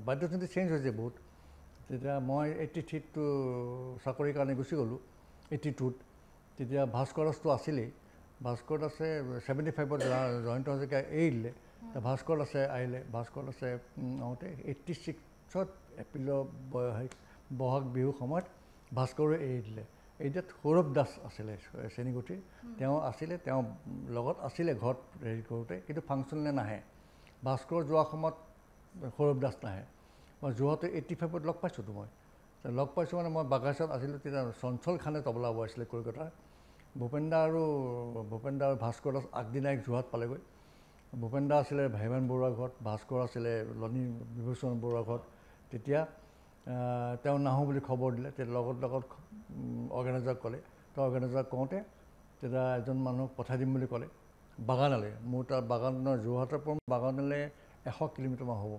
বাদ্যযন্ত্ৰী চেঞ্জ হৈছে বহুত তেতিয়া মই 83ত চাকৰিৰ কাৰণে গুচি গ'লোঁ 82ত তেতিয়া ভাস্কৰ দাসটো আছিলেই ভাস্কৰ দাসে 75ত জয়ন্ত হাজৰিকা এৰি দিলে ভাস্কৰ দাসে আহিলে ভাস্কৰ দাসে আহোঁতে 86ত এপ্ৰিলৰ বহাগ বিহুৰ সময়ত ভাস্কৰে এৰি দিলে এতিয়া সৌৰভ দাস আছিলে চেনীগুটিৰ তেওঁ আছিলে তেওঁ লগত আছিলে ঘৰত হেৰি কৰোঁতে কিন্তু ফাংচনলৈ নাহে ভাস্কৰ যোৱাৰ সময়ত সৌৰভ দাস নাহে মই যোৱাতে 85ত লগ পাইছোঁতো মই লগ পাইছোঁ মানে মই বাগাইচাত আছিলোঁ তেতিয়া চঞ্চল খানে তবলা বজাইছিলে কলকাতাৰ ভূপেন্দ্ৰ আৰু ভাস্কৰ দাস আগদিনাই যোৰহাট পালেগৈ ভূপেন্দ্ৰ আছিলে হেমেন বৰুৱাৰ ঘৰত ভাস্কৰ আছিলে লনী বিভূষণ বৰুৱাৰ ঘৰত তেতিয়া তেওঁ নাহোঁ বুলি খবৰ দিলে তেতিয়া লগত অৰ্গেনাইজাৰক ক'লে তেওঁ অৰ্গেনাইজাৰক কওঁতে তেতিয়া এজন মানুহক পঠাই দিম বুলি ক'লে বাগানলৈ মোৰ তাৰ বাগানৰ যোৰহাটৰ পৰা বাগানলৈ 100 কিলোমিটাৰমান হ'ব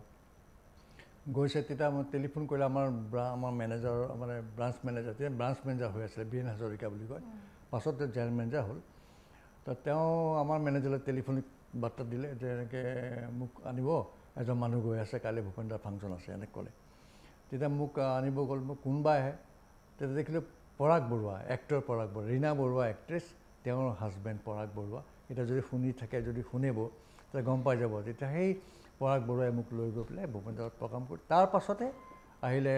গৈছে তেতিয়া মই টেলিফোন কৰিলে আমাৰ মেনেজাৰ মানে ব্ৰাঞ্চ মেনেজাৰ তেতিয়া ব্ৰাঞ্চ মেনেজাৰ হৈ আছিলে বীৰেণ হাজৰিকা বুলি কয় পাছত জেনেৰেল মেনেজাৰ হ'ল তেওঁ আমাৰ মেনেজাৰলৈ টেলিফোনিক বাৰ্তা দিলে যে এনেকৈ মোক আনিব এজন মানুহ গৈ আছে কাইলৈ ভূপেন্দ্ৰৰ ফাংচন আছে এনেকৈ ক'লে তেতিয়া মোক আনিব গ'ল মোক কোনোবা আহে তেতিয়া দেখিলোঁ পৰাগ বৰুৱা এক্টৰ পৰাগ বৰুৱা ৰীণা বৰুৱা এক্ট্ৰেছ তেওঁৰ হাজবেণ্ড পৰাগ বৰুৱা এতিয়া যদি শুনি থাকে যদি শুনিব তেতিয়া গম পাই যাব তেতিয়া সেই পৰাগ বৰুৱাই মোক লৈ গৈ পেলাই ভূপেন্দ্ৰত প্ৰগ্ৰাম কৰি তাৰ পাছতে আহিলে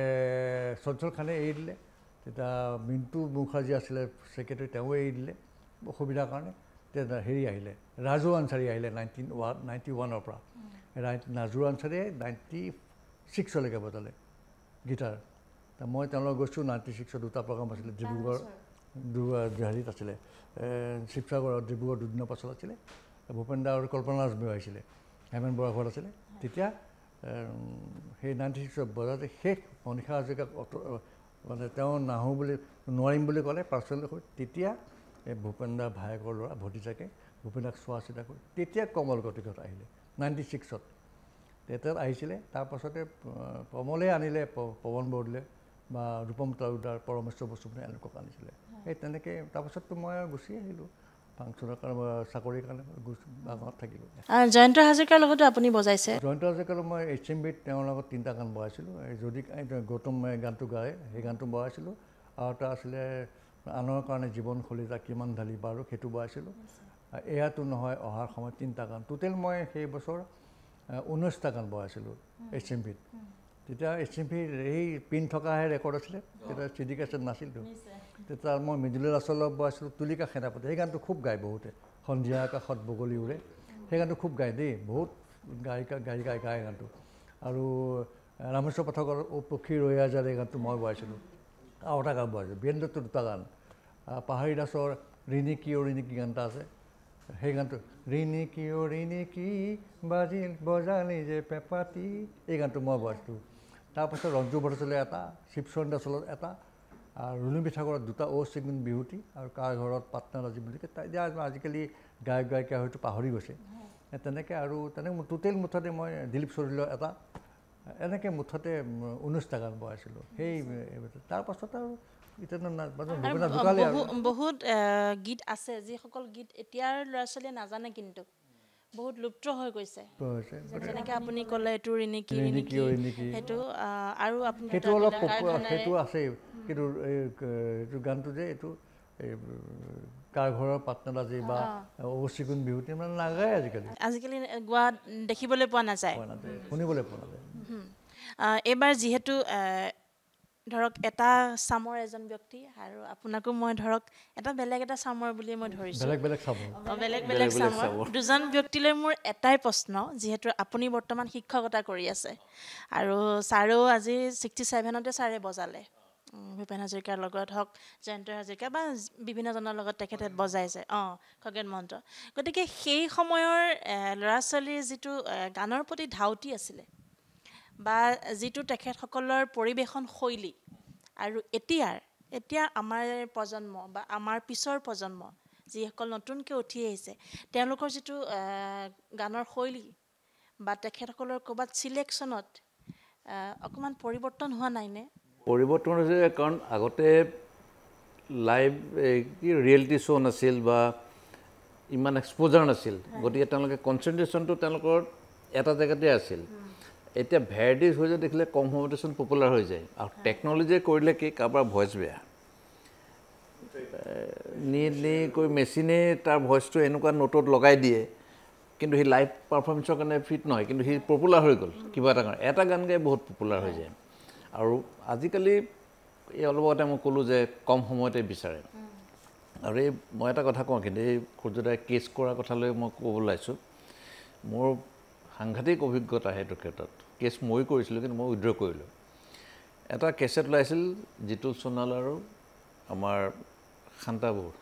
চঞ্চল খানে এৰি দিলে তেতিয়া মিণ্টু মুখাৰ্জী আছিলে ছেক্ৰেটাৰী তেওঁ এৰি দিলে অসুবিধাৰ কাৰণে তেতিয়া হেৰি আহিলে ৰাজু আনচাৰী আহিলে 91ৰ পৰা ৰাজু আনচাৰীয়ে 96লৈকে বজালে গীটাৰ মই তেওঁলোকক গৈছোঁ 96ত দুটা প্ৰগ্ৰাম আছিলে ডিব্ৰুগড় হেৰিত আছিলে শিৱসাগৰত ডিব্ৰুগড় দুদিনৰ পাছত আছিলে ভূপেন্দ্ৰ আৰু কল্পনা ৰাজমেও আহিছিলে হেমেন বৰুৱাৰ ঘৰত আছিলে তেতিয়া সেই 96ত বজাতে শেষ মনীষা হাজৰিকাক মানে তেওঁ নাহোঁ বুলি নোৱাৰিম বুলি ক'লে পাৰ্চনেলি তেতিয়া এই ভূপেন্দ্ৰ ভায়েকৰ ল'ৰা ভতিজাকে ভূপেন্দ্ৰক চোৱা চিতা কৰি তেতিয়া কমল গতিকত আহিলে 96ত তেতিয়া আহিছিলে তাৰপাছতে কমলে আনিলে পৱন বৰদলৈ বা ৰূপম তালুকদাৰ পৰমেশ্বৰ বসুমতাৰী এনেকুৱাক আনিছিলে সেই তেনেকৈ তাৰপাছততো মই গুচি আহিলোঁ ফাংচনৰ কাৰণে চাকৰিৰ কাৰণে বাগানত থাকিলোঁ জয়ন্ত হাজৰিকাৰ লগতো আপুনি বজাইছে জয়ন্ত হাজৰিকাৰ মই HMVত তেওঁৰ লগত 3টা গান বজাইছিলোঁ যদি গৌতম গানটো গায় সেই গানটো বজাইছিলোঁ আৰু এটা আছিলে আনৰ কাৰণে জীৱন খলিতা কিমান ঢালি বাৰু সেইটো বজাইছিলোঁ এয়াতো নহয় অহাৰ সময়ত 3টা গান টোটেল মই সেই বছৰ 19টা গান বজাইছিলোঁ HMVত তেতিয়া HMVৰ এই পিন থকাহে ৰেকৰ্ড আছিলে তেতিয়া CD কেছেট নাছিলতো তেতিয়া মই মৃদুলা দাসৰ লগত বজাইছিলোঁ তুলিকা সেনাপতি সেই গানটো খুব গায় বহুতে সন্ধিয়া আকাশত বগলী উৰে সেই গানটো খুব গায় দেই বহুত গাই গানটো আৰু ৰামেশ্বৰ পাঠকৰ পক্ষী ৰৈয়া যাৰে গানটো মই বজাইছিলোঁ আৰু এটা গান বজাইছিলোঁ বীৰেন্দ্ৰটো দুটা গান পাহাৰী দাসৰ ৰিণি কি গান এটা আছে সেই গানটো ৰিণি কি বজালি যে পেপাতি এই গানটো মই বজাইছিলোঁ তাৰপাছত ৰঞ্জু ভট্টাচাৰ্যৰ এটা শিৱচৰণ দাসৰ এটা আৰু ৰুণুমী ঠাকুৰৰ দুটা চিগুণ বিহুতি আৰু কাৰ ঘৰত পাটনাৰাজী বুলি কয় এতিয়া আজিকালি গায়িকা হয়তো পাহৰি গৈছে তেনেকৈ আৰু তেনেকৈ টোটেল মুঠতে মই দিলীপ চৌধুৰীৰ এটা এনেকৈ মুঠতে 19টা গান বজাইছিলোঁ সেই তাৰপাছত আৰু বহুত গীত আছে যিসকল গীত এতিয়াৰ ল'ৰা ছোৱালীয়ে নাজানে কিন্তু বহুত লুপ্ত হৈ গৈছে যেনেকৈ আপুনি ক'লে এইটো ৰিণি কি সেইটো আৰু আপুনি সেইটো অলপ সেইটো আছেই কিন্তু এইটো গানটো যে এইটো কাৰ ঘৰৰ পাটনাৰাজী বা চিগুণ বিহুতি মানে নাগায় আজিকালি গোৱা দেখিবলৈ পোৱা নাযায় শুনিবলৈ পোৱা নাযায় এইবাৰ যিহেতু ধৰক এটা চামৰ এজন ব্যক্তি আৰু আপোনাকো মই ধৰক এটা বেলেগ এটা চামৰ বুলি মই ধৰিছোঁ বেলেগ চামৰ দুজন ব্যক্তিলৈ মোৰ এটাই প্ৰশ্ন যিহেতু আপুনি বৰ্তমান শিক্ষকতা কৰি আছে আৰু ছাৰেও আজি 67তে ছাৰে বজালে ভূপেন হাজৰিকাৰ লগত হওক জয়ন্ত হাজৰিকা বা বিভিন্নজনৰ লগত তেখেতে বজাইছে খগেন মহন্ত গতিকে সেই সময়ৰ ল'ৰা ছোৱালীৰ যিটো গানৰ প্ৰতি ধাউতি আছিলে বা যিটো তেখেতসকলৰ পৰিৱেশন শৈলী আৰু এতিয়া আমাৰ প্ৰজন্ম বা আমাৰ পিছৰ প্ৰজন্ম যিসকল নতুনকৈ উঠি আহিছে তেওঁলোকৰ যিটো গানৰ শৈলী বা তেখেতসকলৰ ক'ৰবাত ছিলেকশ্যনত অকণমান পৰিৱৰ্তন হোৱা নাইনে পৰিৱৰ্তন হৈছে কাৰণ আগতে লাইভ কি ৰিয়েলিটি শ্ব' নাছিল বা ইমান এক্সপ'জাৰ নাছিল গতিকে তেওঁলোকে কনচেনট্ৰেশ্যনটো তেওঁলোকৰ এটা জেগাতে আছিল এতিয়া ভেৰাইটিজ হৈ যায় দেখিলে কম সময়তে চোন পপুলাৰ হৈ যায় আৰু টেকন'লজিয়ে কৰিলে কি কাৰোবাৰ ভইচ বেয়া নি কৈ মেচিনে তাৰ ভইচটো এনেকুৱা নোটত লগাই দিয়ে কিন্তু সি লাইভ পাৰফৰ্মেঞ্চৰ কাৰণে ফিট নহয় কিন্তু সি পপুলাৰ হৈ গ'ল কিবা এটা কাৰণে এটা গান গাই বহুত পপুলাৰ হৈ যায় আৰু আজিকালি এই অলপ আগতে মই ক'লোঁ যে কম সময়তে বিচাৰে আৰু এই মই এটা কথা কওঁ কিন্তু এই সূৰ্যদাই কেছ কৰাৰ কথালৈ মই ক'ব ওলাইছোঁ মোৰ সাংঘাতিক অভিজ্ঞতা সেইটো ক্ষেত্ৰত কেছ মই কৰিছিলোঁ কিন্তু মই উইড্ৰ কৰিলোঁ এটা কেছেট ওলাইছিল জিতুল সোণোৱাল আৰু আমাৰ শান্তাবুৰ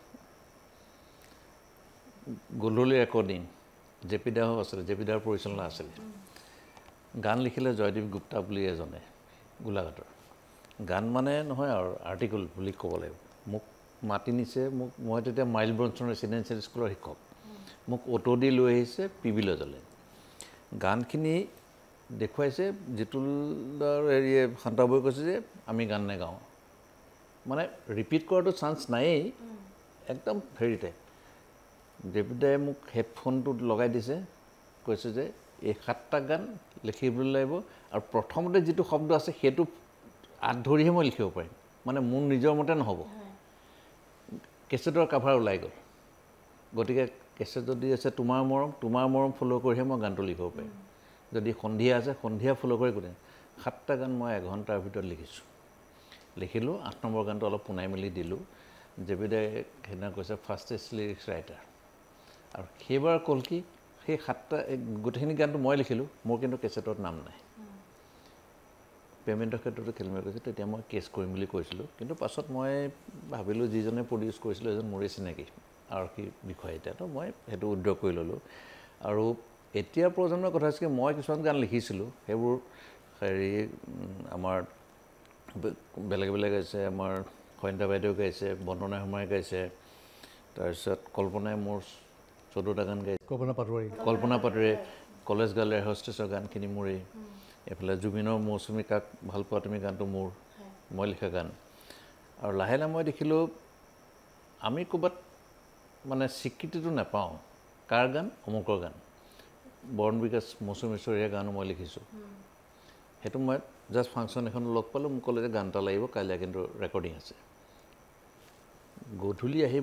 গধূলি ৰেকৰ্ডিং জেপি দাও আছিলে জেপি দাৰ পৰিচালনা আছিলে গান লিখিলে জয়দীপ গুপ্তা বুলি এজনে গোলাঘাটৰ গান মানে নহয় আৰু আৰ্টিকল বুলি ক'ব লাগিব মোক মাতি নিছে মই তেতিয়া মাইল ব্ৰনছন ৰেচিডেঞ্চিয়েল স্কুলৰ শিক্ষক মোক অটো দি লৈ আহিছে পি বি লজলৈ গানখিনি দেখুৱাইছে জিতুলৰ হেৰিয়ে শান্তাবুৱে কৈছে যে আমি গান নাগাওঁ মানে ৰিপিট কৰাটো চান্স নায়েই একদম হেৰিতে জেপিদাই মোক হেডফোনটোত লগাই দিছে কৈছে যে এই 7টা গান লিখিবলৈ লাগিব আৰু প্ৰথমতে যিটো শব্দ আছে সেইটো আঁত ধৰিহে মই লিখিব পাৰিম মানে মোৰ নিজৰ মতে নহ'ব কেছেটৰ কাভাৰ ওলাই গ'ল গতিকে কেছেট যদি আছে তোমাৰ মৰম ফ'ল' কৰিহে মই গানটো লিখিব পাৰিম যদি সন্ধিয়া আছে সন্ধিয়া ফ'ল' কৰি কৰিম 7টা গান মই এঘণ্টাৰ ভিতৰত লিখিলোঁ 8 নম্বৰ গানটো অলপ পুনাই মেলি দিলোঁ জেপিদাই সেইদিনা কৈছে ফাষ্টেষ্ট লিৰিক্স ৰাইটাৰ আৰু সেইবাৰ ক'ল কি সেই 7টা গোটেইখিনি গানটো মই লিখিলোঁ মোৰ কিন্তু কেছেটত নাম নাই পে'মেণ্টৰ ক্ষেত্ৰতো খেলিমেলি কৰিছে তেতিয়া মই কেছ কৰিম বুলি কৈছিলোঁ কিন্তু পাছত মই ভাবিলোঁ যিজনে প্ৰডিউচ কৰিছিলোঁ এজন মোৰে চিনাকি আৰক্ষী বিষয়া এতিয়া তো মই সেইটো উইড্ৰ কৰি ল'লোঁ আৰু এতিয়া প্ৰজন্মৰ কথা হৈছে মই কিছুমান গান লিখিছিলোঁ সেইবোৰ হেৰি আমাৰ বেলেগ গাইছে আমাৰ সন্ধ্যা বাইদেউ গাইছে বন্দনা শৰ্মাই গাইছে তাৰপিছত কল্পনাই মোৰ 14টা গান গাইছে কল্পনা পাটোৱাৰী কলেজ গাৰ্ল এয়াৰ হোষ্টেছৰ গানখিনি মোৰেই এইফালে জুবিনৰ মৌচুমী কাক ভাল পোৱা তুমি গানটো মোৰ মই লিখা গান আৰু লাহে লাহে মই দেখিলোঁ আমি ক'ৰবাত মানে স্বীকৃতিটো নাপাওঁ কাৰ গান অমুকৰ গান বৰ্ণ বিকাশ মৌচুমীশ্বৰীয়া গানো মই লিখিছোঁ সেইটো মই জাষ্ট ফাংচন এখন লগ পালোঁ মোক ক'লে যে গান এটা লাগিব কাইলৈ কিন্তু ৰেকৰ্ডিং আছে গধূলি আহি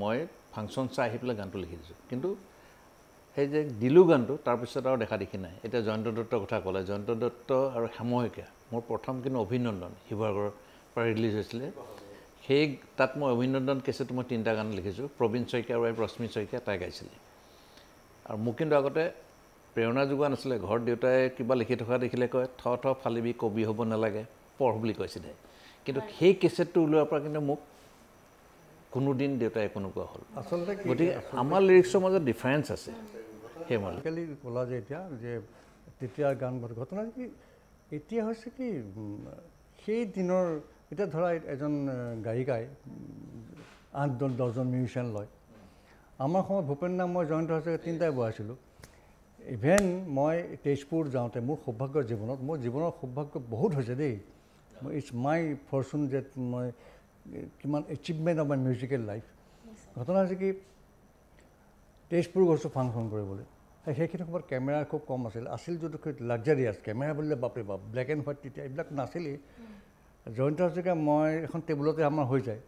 মই ফাংচন চাই আহি পেলাই গানটো লিখি দিছোঁ কিন্তু সেই যে দিলোঁ গানটো তাৰপিছত আৰু দেখা দেখি নাই এতিয়া জয়ন্ত দত্তৰ কথা ক'লে জয়ন্ত দত্ত আৰু হেম শইকীয়া মোৰ প্ৰথম কিন্তু অভিনন্দন শিৱসাগৰৰ পৰা ৰিলিজ হৈছিলে সেই তাত মই অভিনন্দন কেছেট মই 3টা গান লিখিছোঁ প্ৰবীণ শইকীয়া আৰু ৰশ্মি শইকীয়া তাই গাইছিলে আৰু মোক কিন্তু আগতে প্ৰেৰণা যোগোৱা নাছিলে ঘৰত দেউতাই কিবা লিখি থকা দেখিলে কয় থ ফালিবি কবি হ'ব নালাগে পঢ় বুলি কৈছিলে কিন্তু সেই কেছেটটো ওলোৱাৰ পৰা কিন্তু মোক কোনোদিন দেউতাই একো নোকোৱা হ'ল আচলতে গতিকে আমাৰ লিৰিক্সৰ মাজত ডিফাৰেঞ্চ আছে সেই মানে আজিকালি ক'লা যে এতিয়া যে তেতিয়াৰ গান ঘটনা কি এতিয়া হৈছে কি সেই দিনৰ এতিয়া ধৰা এজন গায়িকাই 8-10জন মিউজিচিয়ান লয় আমাৰ সময়ত ভূপেন নাম মই জয়ন্ত হাজৰিকা তিনিটাই বহাইছিলোঁ ইভেন মই তেজপুৰ যাওঁতে মোৰ সৌভাগ্য জীৱনত মোৰ জীৱনৰ সৌভাগ্য বহুত হৈছে দেই ইটছ মাই ফৰ্চুন যে মই কিমান achievement of my musical life ঘটনা হৈছে কি তেজপুৰ গৈছোঁ ফাংচন কৰিবলৈ সেইখিনি সময়ত কেমেৰা খুব কম আছিল যদিও খুব লাক্সাৰিয়াছ কেমেৰা বুলিলে বাপৰে বাপ ব্লেক এণ্ড হোৱাইট তেতিয়া এইবিলাক নাছিলেই জয়ন্ত হাজৰিকা মই এখন টেবুলতে আমাৰ হৈ যায়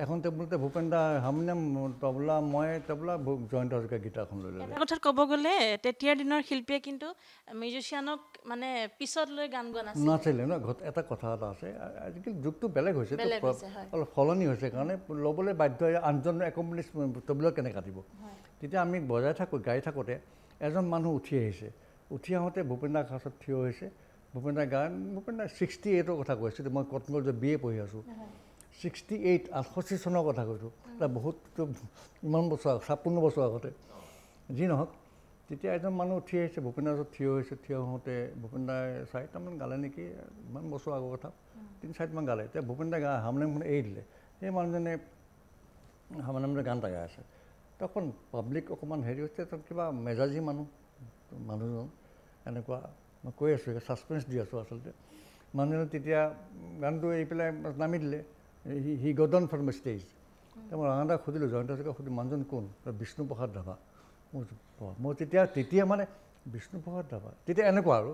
এখন টেবুলতে ভূপেন দা হাৰমনিয়াম তবলা মই তবলা জয়ন্ত হাজৰিকা গীটাৰখন লৈ ল'লে এটা কথাত ক'ব গ'লে তেতিয়াৰ দিনৰ শিল্পীয়ে কিন্তু মিউজিচিয়ানক মানে পিছত লৈ গান গোৱা নাছিলে ন এটা কথা এটা আছে আজিকালি যুগটো বেলেগ হৈছে অলপ সলনি হৈছে কাৰণে ল'বলৈ বাধ্য হৈ আনজন একম্পলিছ তবলা কেনেকৈ কাটিব তেতিয়া আমি বজাই থাকোঁ গাই থাকোঁতে এজন মানুহ উঠি আহিছে উঠি আহোঁতে ভূপেন দাৰ কাষত থিয় হৈছে ভূপেন দাৰ গান ভূপেন দাৰ 68ৰ কথা কৈছোঁ মই কটন কলেজত BA পঢ়ি আছোঁ 68 চনৰ কথা কৈছোঁ তাৰ বহুত ইমান বছৰ 56 বছৰ আগতে যি নহওক তেতিয়া এজন মানুহ উঠি আহিছে ভূপেন দাৰ ওচৰত থিয় হৈছে থিয় হওঁতে ভূপেন দাই 4টামান গালে নেকি ইমান বছৰ আগৰ কথা 3-4টামান গালে এতিয়া ভূপেন দাই হাৰমনিয়ামখন এৰি দিলে সেই মানুহজনে হাৰমনিয়ামতে গান এটা গাই আছে তখন পাব্লিক অকণমান হেৰি হৈছে কিবা মেজাজী মানুহজন এনেকুৱা মই কৈ আছোঁ ছাছপেঞ্চ দি আছোঁ আচলতে মানুহজনে তেতিয়া গানটো এৰি পেলাই নামি দিলে he got down from stage মই ৰাঙাদাক সুধিলোঁ জয়ন্ত হাজৰিকাক সুধিলোঁ মানুহজন কোন বিষ্ণুপ্ৰসাদ ৰাভা মই তেতিয়া মানে বিষ্ণুপ্ৰসাদ ৰাভা তেতিয়া এনেকুৱা আৰু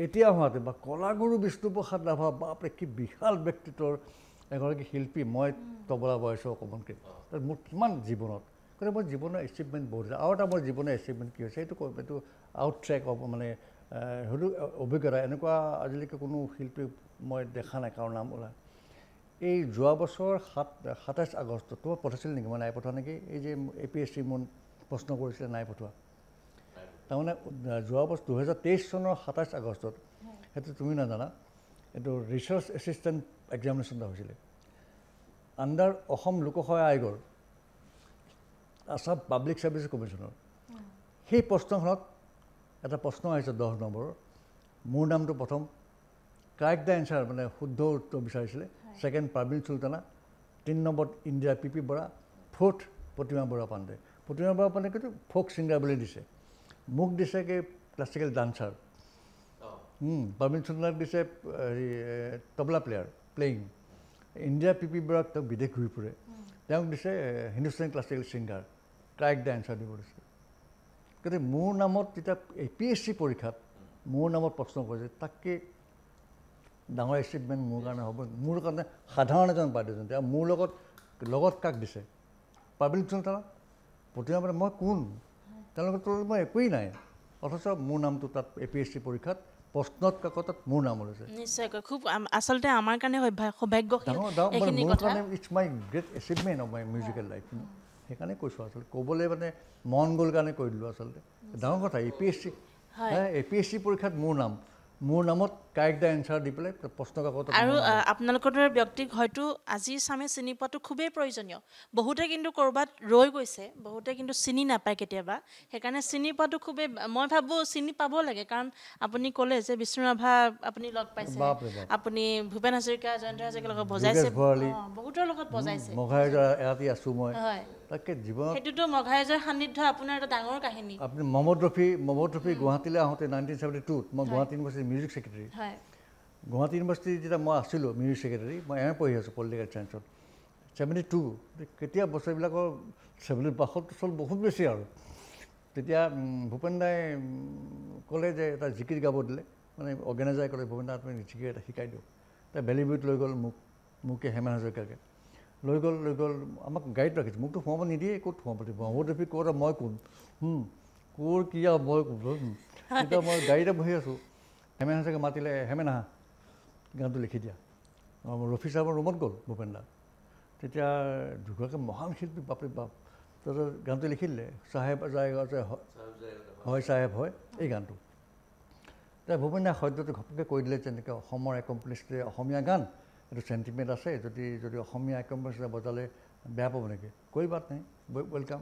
এতিয়া হোৱাতে বা কলাগুৰু বিষ্ণুপ্ৰসাদ ৰাভা বাপৰে কি বিশাল ব্যক্তিত্বৰ এগৰাকী শিল্পী মই তবলা বজাইছোঁ অকণমানকৈ মোৰ কিমান জীৱনত গতিকে মোৰ জীৱনৰ এচিভমেণ্ট বহুত আছে আৰু এটা মোৰ জীৱনৰ এচিভমেণ্ট কি হৈছে এইটো আউটট্ৰেক মানে সেইটো অভিজ্ঞতা এনেকুৱা আজিলৈকে কোনো শিল্পী মই দেখা নাই কাৰো নাম ওলাই এই যোৱা বছৰ 27 আগষ্ট তোমাক পঠাইছিল নেকি মই নাই পঠোৱা নেকি এই যে APSC মোৰ প্ৰশ্ন কৰিছিলে নাই পঠোৱা তাৰমানে যোৱা বছৰ 2023 চনৰ 27 আগষ্টত সেইটো তুমি নাজানা এইটো ৰিচাৰ্চ এছিষ্টেণ্ট এক্সামিনেশ্যন এটা হৈছিলে আণ্ডাৰ অসম লোকসেৱা আয়োগৰ আছাম পাব্লিক ছাৰ্ভিচ কমিশ্যনৰ সেই প্ৰশ্নখনত এটা প্ৰশ্ন আহিছে 10 নম্বৰৰ মোৰ নামটো প্ৰথম কাৰেক্ট দ্য এনচাৰ মানে শুদ্ধ উত্তৰ বিচাৰিছিলে ছেকেণ্ড পাৰ্বিন চুলতানা 3 নম্বৰত ইন্দিৰা PP বৰা 4th প্ৰতিমা বৰা পাণ্ডে প্ৰতিমা বৰা পাণ্ডে কিন্তু ফ'ক ছিংগাৰ বুলি দিছে মোক দিছে কি ক্লাছিকেল ডান্সাৰ পাৰ্বিন চুলতানাক দিছে হেৰি তবলা প্লেয়িং ইন্দিৰা PP বৰাক তেওঁক বিদেশ ঘূৰি ফুৰে তেওঁক দিছে Hindustani classical singer correct the answer দিব দিছে গতিকে মোৰ নামত যেতিয়া APSC পৰীক্ষাত মোৰ নামত প্ৰশ্ন কৰিছে তাকে ডাঙৰ এচিভমেণ্ট মোৰ কাৰণে হ'ব মোৰ কাৰণে সাধাৰণ এজন বাদ্যযন্ত্ৰী আৰু মোৰ লগত কাক দিছে পাৰ্বিন চুলতানা প্ৰতিমা বৰা মই কোন তেওঁলোকৰ মই একোৱেই নাই অথচ মোৰ নামটো তাত APSC পৰীক্ষাত প্ৰশ্নত কাকতত মোৰ নাম ওলাইছে নিশ্চয়কৈ খুব আচলতে আমাৰ কাৰণে সৌভাগ্যশীল মোৰ কাৰণে it's my great achievement of my musical life সেইকাৰণে কৈছোঁ আচলতে ক'বলৈ মানে মন গ'ল কাৰণে কৈ দিলোঁ আচলতে ডাঙৰ কথা APSC পৰীক্ষাত মোৰ নামত কাৰেক্ট দ্য এনচাৰ দি পেলাই প্ৰশ্ন কাকত আৰু আপোনালোকৰ দৰে ব্যক্তিক হয়তো আজি চামে চিনি পোৱাটো খুবেই প্ৰয়োজনীয় বহুতে কিন্তু ক'ৰবাত ৰৈ গৈছে বহুতে কিন্তু চিনি নাপায় কেতিয়াবা সেইকাৰণে চিনি পোৱাটো খুবেই মই ভাবোঁ চিনি পাব লাগে কাৰণ আপুনি ক'লে যে বিষ্ণু ৰাভা আপুনি লগ পাইছে আপুনি ভূপেন হাজৰিকা জয়ন্ত হাজৰিকাৰ লগত বজাইছে বহুতৰ লগত বজাইছে তাকে জীৱনত সেইটোতো মঘাইজৰ সান্নিধ্য আপোনাৰ এটা ডাঙৰ কাহিনী আপুনি মহম্মদ ৰফি গুৱাহাটীলৈ আহোঁতে 1972 মই গুৱাহাটী ইউনিভাৰ্চিটিৰ মিউজিক ছেক্ৰেটাৰী গুৱাহাটী ইউনিভাৰ্চিটি যেতিয়া মই আছিলোঁ মিউজিক ছেক্ৰেটাৰী মই MA পঢ়ি আছোঁ পলিটিকেল ছায়েন্সত 72 কেতিয়া বছৰবিলাকৰ 72 চন বহুত বেছি আৰু তেতিয়া ভূপেন দাই ক'লে যে এটা জিকিৰ গাব দিলে মানে অৰ্গেনাইজাৰে ক'লে ভূপেন দা তুমি জিকিৰ এটা শিকাই দিওঁ তাই বেলিবুত লৈ গ'ল মোকে হেমেন হাজৰিকাকে লৈ গ'ল আমাক গাড়ীত ৰাখিছোঁ মোকতো সোমাব নিদিয়ে ক'ত সোমাব দিব মহম্মদ ৰফি ক'ত মই কোন ক'ৰ কি আৰু মই কোন তেতিয়া মই গাড়ীতে বহি আছোঁ হেমেন হাজৰিকা মাতিলে হেমেন আহা গানটো লিখি দিয়া ৰফি চাহাবৰ ৰুমত গ'ল ভূপেন দা তেতিয়া দুগৰাকী মহান শিল্পী বাপৰে বাপ তাৰপিছত গানটো লিখি দিলে চাহেব যায় হয় চাহেব হয় এই গানটো এতিয়া ভূপেন শব্দটো ঘপকৈ কৈ দিলে যেনেকৈ অসমৰ একম্প্লিছটোৱে অসমীয়া গান এইটো চেণ্টিমেণ্ট আছে যদি অসমীয়া একম্প্লিছটোৱে বজালে বেয়া পাব নেকি কৈ বাট নাই ৱেলকাম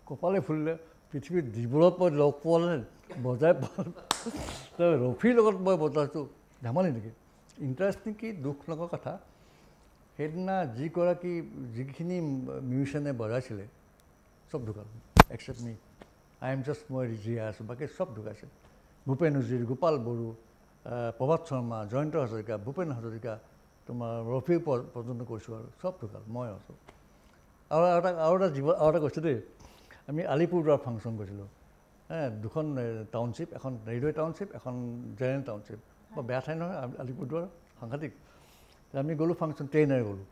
কপালে ফুলিলে পৃথিৱীত জীৱনত মই লগ পোৱালে বজাই ৰফিৰ লগত মই বজাইছোঁ ধেমালি নেকি ইণ্টাৰেষ্টিং কি দুখ লগা কথা সেইদিনা যিখিনি মিউজিচিয়ানে বজাইছিলে চব ঢুকাল except me I am just মই জীয়াই আছোঁ বাকী চব ঢুকাইছে ভূপেন উজিৰ গোপাল বড়ো প্ৰভাত শৰ্মা জয়ন্ত হাজৰিকা ভূপেন হাজৰিকা তোমাৰ ৰফি পৰ্যন্ত কৈছোঁ আৰু চব ঢুকাল মই আছোঁ আৰু এটা কৈছোঁ দেই আমি আলিপুৰদুৱাৰ ফাংচন কৰিছিলোঁ দুখন টাউনশ্বিপ এখন ৰেলৱে টাউনশ্বিপ এখন জেনেৰেল টাউনশ্বিপ বৰ বেয়া ঠাই নহয় আলিপুৰদুৱাৰ সাংঘাতিক আমি গ'লোঁ ফাংচন ট্ৰেইনেৰে গ'লোঁ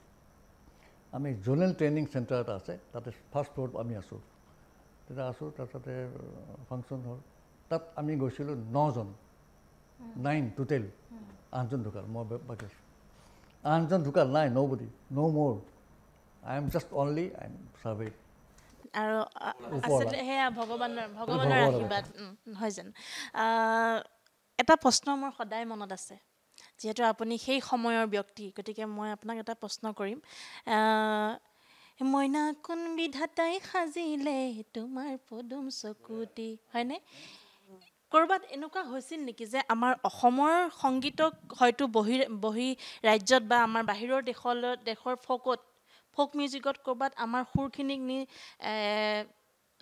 আমি জোনেল ট্ৰেইনিং চেণ্টাৰ এটা আছে তাতে ফাৰ্ষ্ট ফ্ল'ৰত আমি আছোঁ তেতিয়া আছোঁ তাৰপিছতে ফাংচন হ'ল তাত আমি গৈছিলোঁ 9জন 9 টোটেল 8জন ঢুকাল মই বাকী 8জন ঢুকাল নাই ন'বডি ন' মোৰ I am just only I am survey আৰু আচলতে সেয়া ভগৱানৰ আশীৰ্বাদ হয় যেন এটা প্ৰশ্ন মোৰ সদায় মনত আছে যিহেতু আপুনি সেই সময়ৰ ব্যক্তি গতিকে মই আপোনাক এটা প্ৰশ্ন কৰিম মইনা কোন বিধাতাই সাজিলে তোমাৰ পদুম চকুটি হয়নে ক'ৰবাত এনেকুৱা হৈছিল নেকি যে আমাৰ অসমৰ সংগীতক হয়তো বহি ৰাজ্যত বা আমাৰ বাহিৰৰ দেশৰ ফ'ক মিউজিকত ক'ৰবাত আমাৰ সুৰখিনিক নি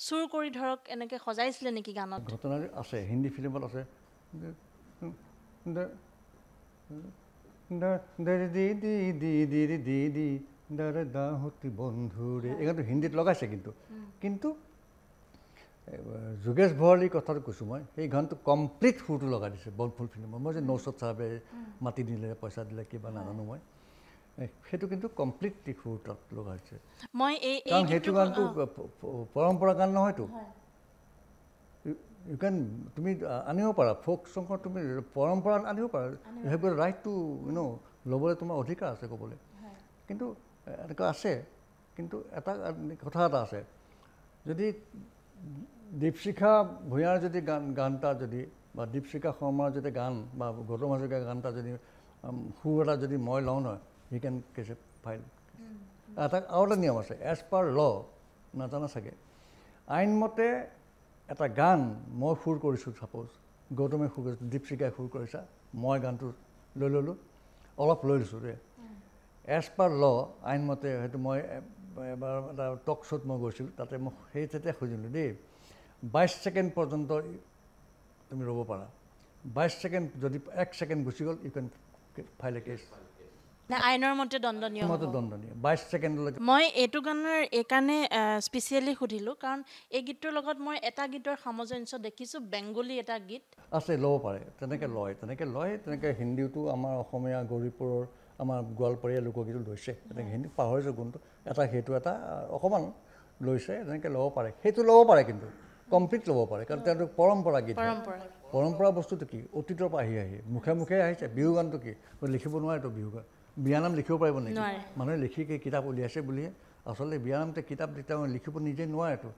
চুৰ কৰি ধৰক এনেকৈ সজাইছিলে নেকি গানত ঘটনা আছে হিন্দী ফিল্মত আছে বন্ধুৰে এই গানটো হিন্দীত লগাইছে কিন্তু যোগেশ ভৰালীৰ কথাটো কৈছোঁ মই সেই গানটো কমপ্লিট সুৰটো লগাই দিছে বনফুল ফিল্মত মই যে নৌচত চাহাবে মাতি দিলে পইচা দিলে কিবা নাজানো মই সেইটো কিন্তু কমপ্লিটলি সুৰ তাত লগাইছে কাৰণ সেইটো গানটো পৰম্পৰা গান নহয়তো ইউ কেন তুমি আনিব পাৰা ফ'ক চঙৰ তুমি পৰম্পৰা আনিব পাৰা you have the right to ল'বলৈ তোমাৰ অধিকাৰ আছে ক'বলৈ কিন্তু এনেকুৱা আছে কিন্তু এটা কথা এটা আছে যদি দীপশিখা ভূঞাৰ যদি গান এটা যদি বা দীপশিখা শৰ্মাৰ যদি গান বা গৌতম হাজৰিকাৰ গান এটা যদি সুৰ এটা যদি মই লওঁ নহয় হি কেন কেছ এ ফাইল আৰু এটা নিয়ম আছে এজ পাৰ ল নাজানা চাগে আইনমতে এটা গান মই সুৰ কৰিছোঁ চাপ'জ গৌতমে সুৰ কৰিছোঁ দীপশিখাই সুৰ কৰিছা মই গানটো লৈ ল'লোঁ অলপ লৈ লৈছোঁ দেই এজ পাৰ ল আইনমতে হয়তো মই এবাৰ এটা টক শ্ব'ত মই গৈছিলোঁ তাতে মই তেতিয়া খুজিলোঁ দেই 22 ছেকেণ্ড পৰ্যন্ত তুমি ৰ'ব পাৰা 22 ছেকেণ্ড যদি 1 ছেকেণ্ড গুচি গ'ল ইউ কেন ফাইল এ কেছ আইনৰ মতে দণ্ডনীয় 22 ছেকেণ্ডলৈকে মই এইটো গানৰ এইকাৰণে স্পেচিয়েলি সুধিলোঁ কাৰণ এই গীতটোৰ লগত মই এটা গীতৰ সামঞ্জস্য দেখিছোঁ বেংগলী এটা গীত আছে ল'ব পাৰে তেনেকৈ তেনেকৈ হিন্দীটো আমাৰ অসমীয়া গৌৰীপুৰৰ আমাৰ গোৱালপৰীয়া লোকগীতো লৈছে তেনেকৈ হিন্দী পাহৰিছোঁ কোনটো এটা সেইটো এটা অকণমান লৈছে তেনেকৈ ল'ব পাৰে সেইটো ল'ব পাৰে কিন্তু কমপ্লিট ল'ব পাৰে কাৰণ তেওঁলোক পৰম্পৰা গীত পৰম্পৰা বস্তুটো কি অতীতৰ পৰা আহি মুখে মুখে আহিছে বিহু গানটো কি লিখিব নোৱাৰেতো বিহু গান বিয়ানাম লিখিব পাৰিব নেকি মানুহে লিখিকে কিতাপ উলিয়াইছে বুলিহে আচলতে বিয়ানামতে কিতাপ তেওঁ লিখিব নিজে নোৱাৰেতো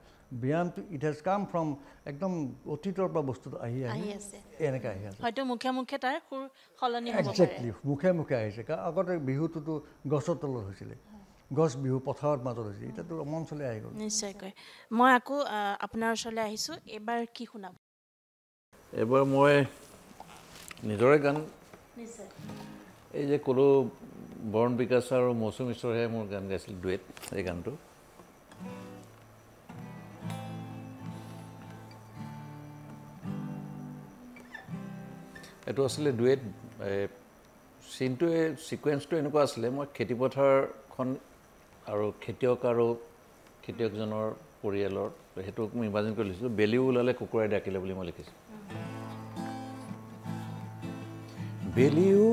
বিয়ানামটো ইট হেজ কাম ফ্ৰম একদম অতীতৰ পৰা বস্তুটো আহি আছে এনেকৈ আহি আছে হয়তো মুখে মুখে তাৰ সুৰ সলনি হ'ব পাৰে একজেক্টলি মুখে আহিছে কাৰণ আগতে বিহুটোতো গছৰ তলত হৈছিলে গছ বিহু পথাৰৰ মাজত হৈছিলে এতিয়াতো মঞ্চলৈ আহি গ'ল নিশ্চয়কৈ মই আকৌ আপোনাৰ ওচৰলৈ আহিছোঁ এইবাৰ কি শুনাব এইবাৰ মই নিজৰে গান এই যে ক'লো বৰুণ বিকাশ আৰু মৌচুম ঈশ্বৰহে মোৰ গান গাইছিল ডুৱেট এই গানটো এইটো আছিলে ডুৱেট চিনটোৱে ছিকুৱেঞ্চটো এনেকুৱা আছিলে মই খেতিপথাৰখন আৰু খেতিয়কজনৰ পৰিয়ালৰ সেইটো মই ইমাজিন কৰি লিখিছিলোঁ বেলিও ওলালে কুকুৰাই ডাকিলে বুলি মই লিখিছোঁ বেলিও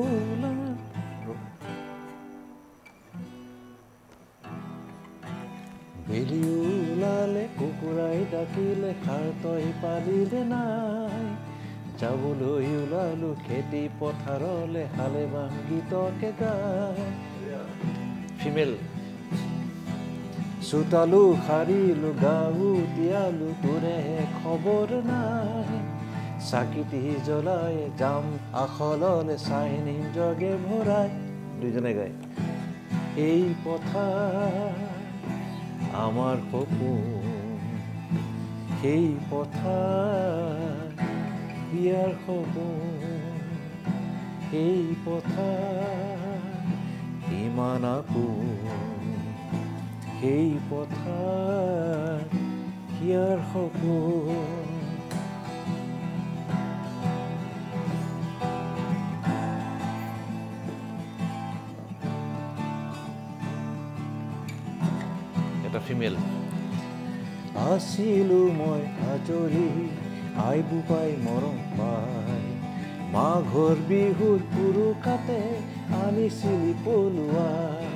ওলালে কুকুৰাই ডাকিলে খাৰ তই পালিলে নাই যাবলৈ ওলালো খেতি পথাৰলে হালে বাং গীতকে গায় ফিমেল চোতালো সাৰিলো গাও তিয়ালো তোৰেহে খবৰ নাই চাকিটি জ্বলাই যাম আখললে চাই নিম জগে ভৰাই দুইজনে গায় এই পথাৰ আমাৰ সপোন সেই পথাৰ বিয়াৰ সপোন এই পথাৰ ইমান আপোন সেই পথাৰ বিয়াৰ সপোন এটা ফিমেল আছিলো মই আজৰি আই বোপাই মৰম পাই মাঘৰ বিহুৰ পুৰুকাতে আনিছিলি পলুৱাই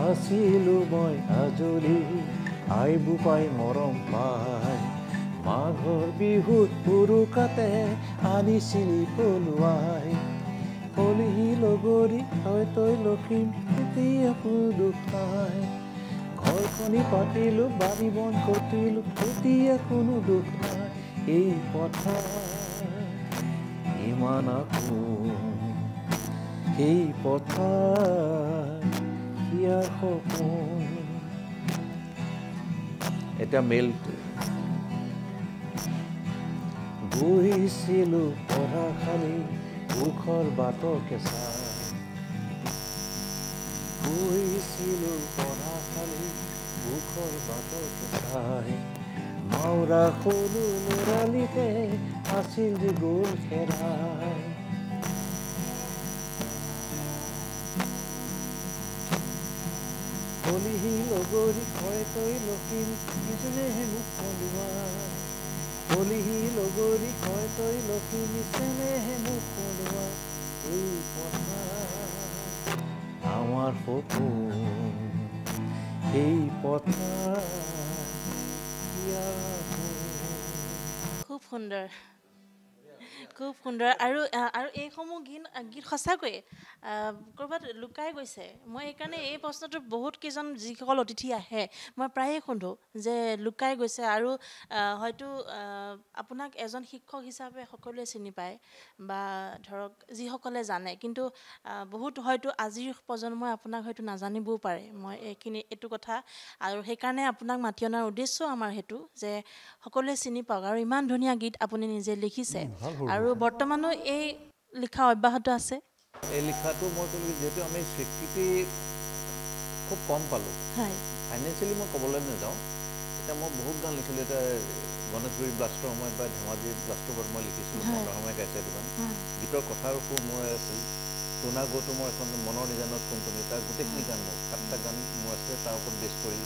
আছিলো মই আজৰি আই বোপাই মৰম পাই মাঘৰ বিহুৰ পুৰুকাতে আনিছিলি পলুৱাই কলিহি লগৰী হয় তই লখিম এতিয়া দুখ নাই ঘৰখনি পাতিলো বাৰী বন কটিলো এতিয়া কোনো দুখ নাই এই পথাৰ ইমান আপোন সেই পথাৰ হিয়াৰ সপোন এটা মেলটো বহিছিলো পঢ়াশালী বুখৰ বাটকে চাই বহিছিলো পঢ়াশালী বুখৰ বাটকে চাই মাউৰা সৰু ল'ৰালিতে আছিল যে গ'ল হেৰাই কলিহি লগৰী কয় তই লখিম ইজনেহে মোক পলুৱাই কলিহি লগৰী কয় তই লখিম ইজনেহে মোক পলুৱাই এই পথাৰ আমাৰ সপোন এই পথাৰ খুব সুন্দৰ খুব সুন্দৰ আৰু এইসমূহ গীত সঁচাকৈয়ে ক'ৰবাত লুকাই গৈছে মই এইকাৰণে এই প্ৰশ্নটো বহুত কেইজন যিসকল অতিথি আহে মই প্ৰায়ে সোধোঁ যে লুকাই গৈছে আৰু হয়তো আপোনাক এজন শিক্ষক হিচাপে সকলোৱে চিনি পায় বা ধৰক যিসকলে জানে কিন্তু বহুত হয়তো আজিৰ প্ৰজন্মই আপোনাক হয়তো নাজানিবও পাৰে মই এইটো কথা আৰু সেইকাৰণে আপোনাক মাতি অনাৰ উদ্দেশ্য আমাৰ সেইটো যে সকলোৱে চিনি পাওক আৰু ইমান ধুনীয়া গীত আপুনি নিজে লিখিছে আৰু বৰ্তমানো এই লিখা অব্যাহত আছে এই লিখাটো মই ক'লোঁ যিহেতু আমি স্বীকৃতি খুব কম পালোঁ ফাইনেন্সিয়েলি মই ক'বলৈ নাযাওঁ এতিয়া মই বহুত গান লিখিলোঁ এতিয়া গণেশগুৰি ব্লাষ্টৰ সময়ত বা ধেমাজি ব্লাষ্টৰ সময়ত মই লিখিছিলোঁ সময় গাইছে এইটো গান গীতৰ কথাৰ সুৰ মোৰ আছিল টুনা গৌটো মোৰ এখন মনৰ নিজানত কোনটুনি তাৰ গোটেইখিনি গান মোৰ 7টা গান মোৰ আছিলে তাৰ ওপৰত বেছ কৰি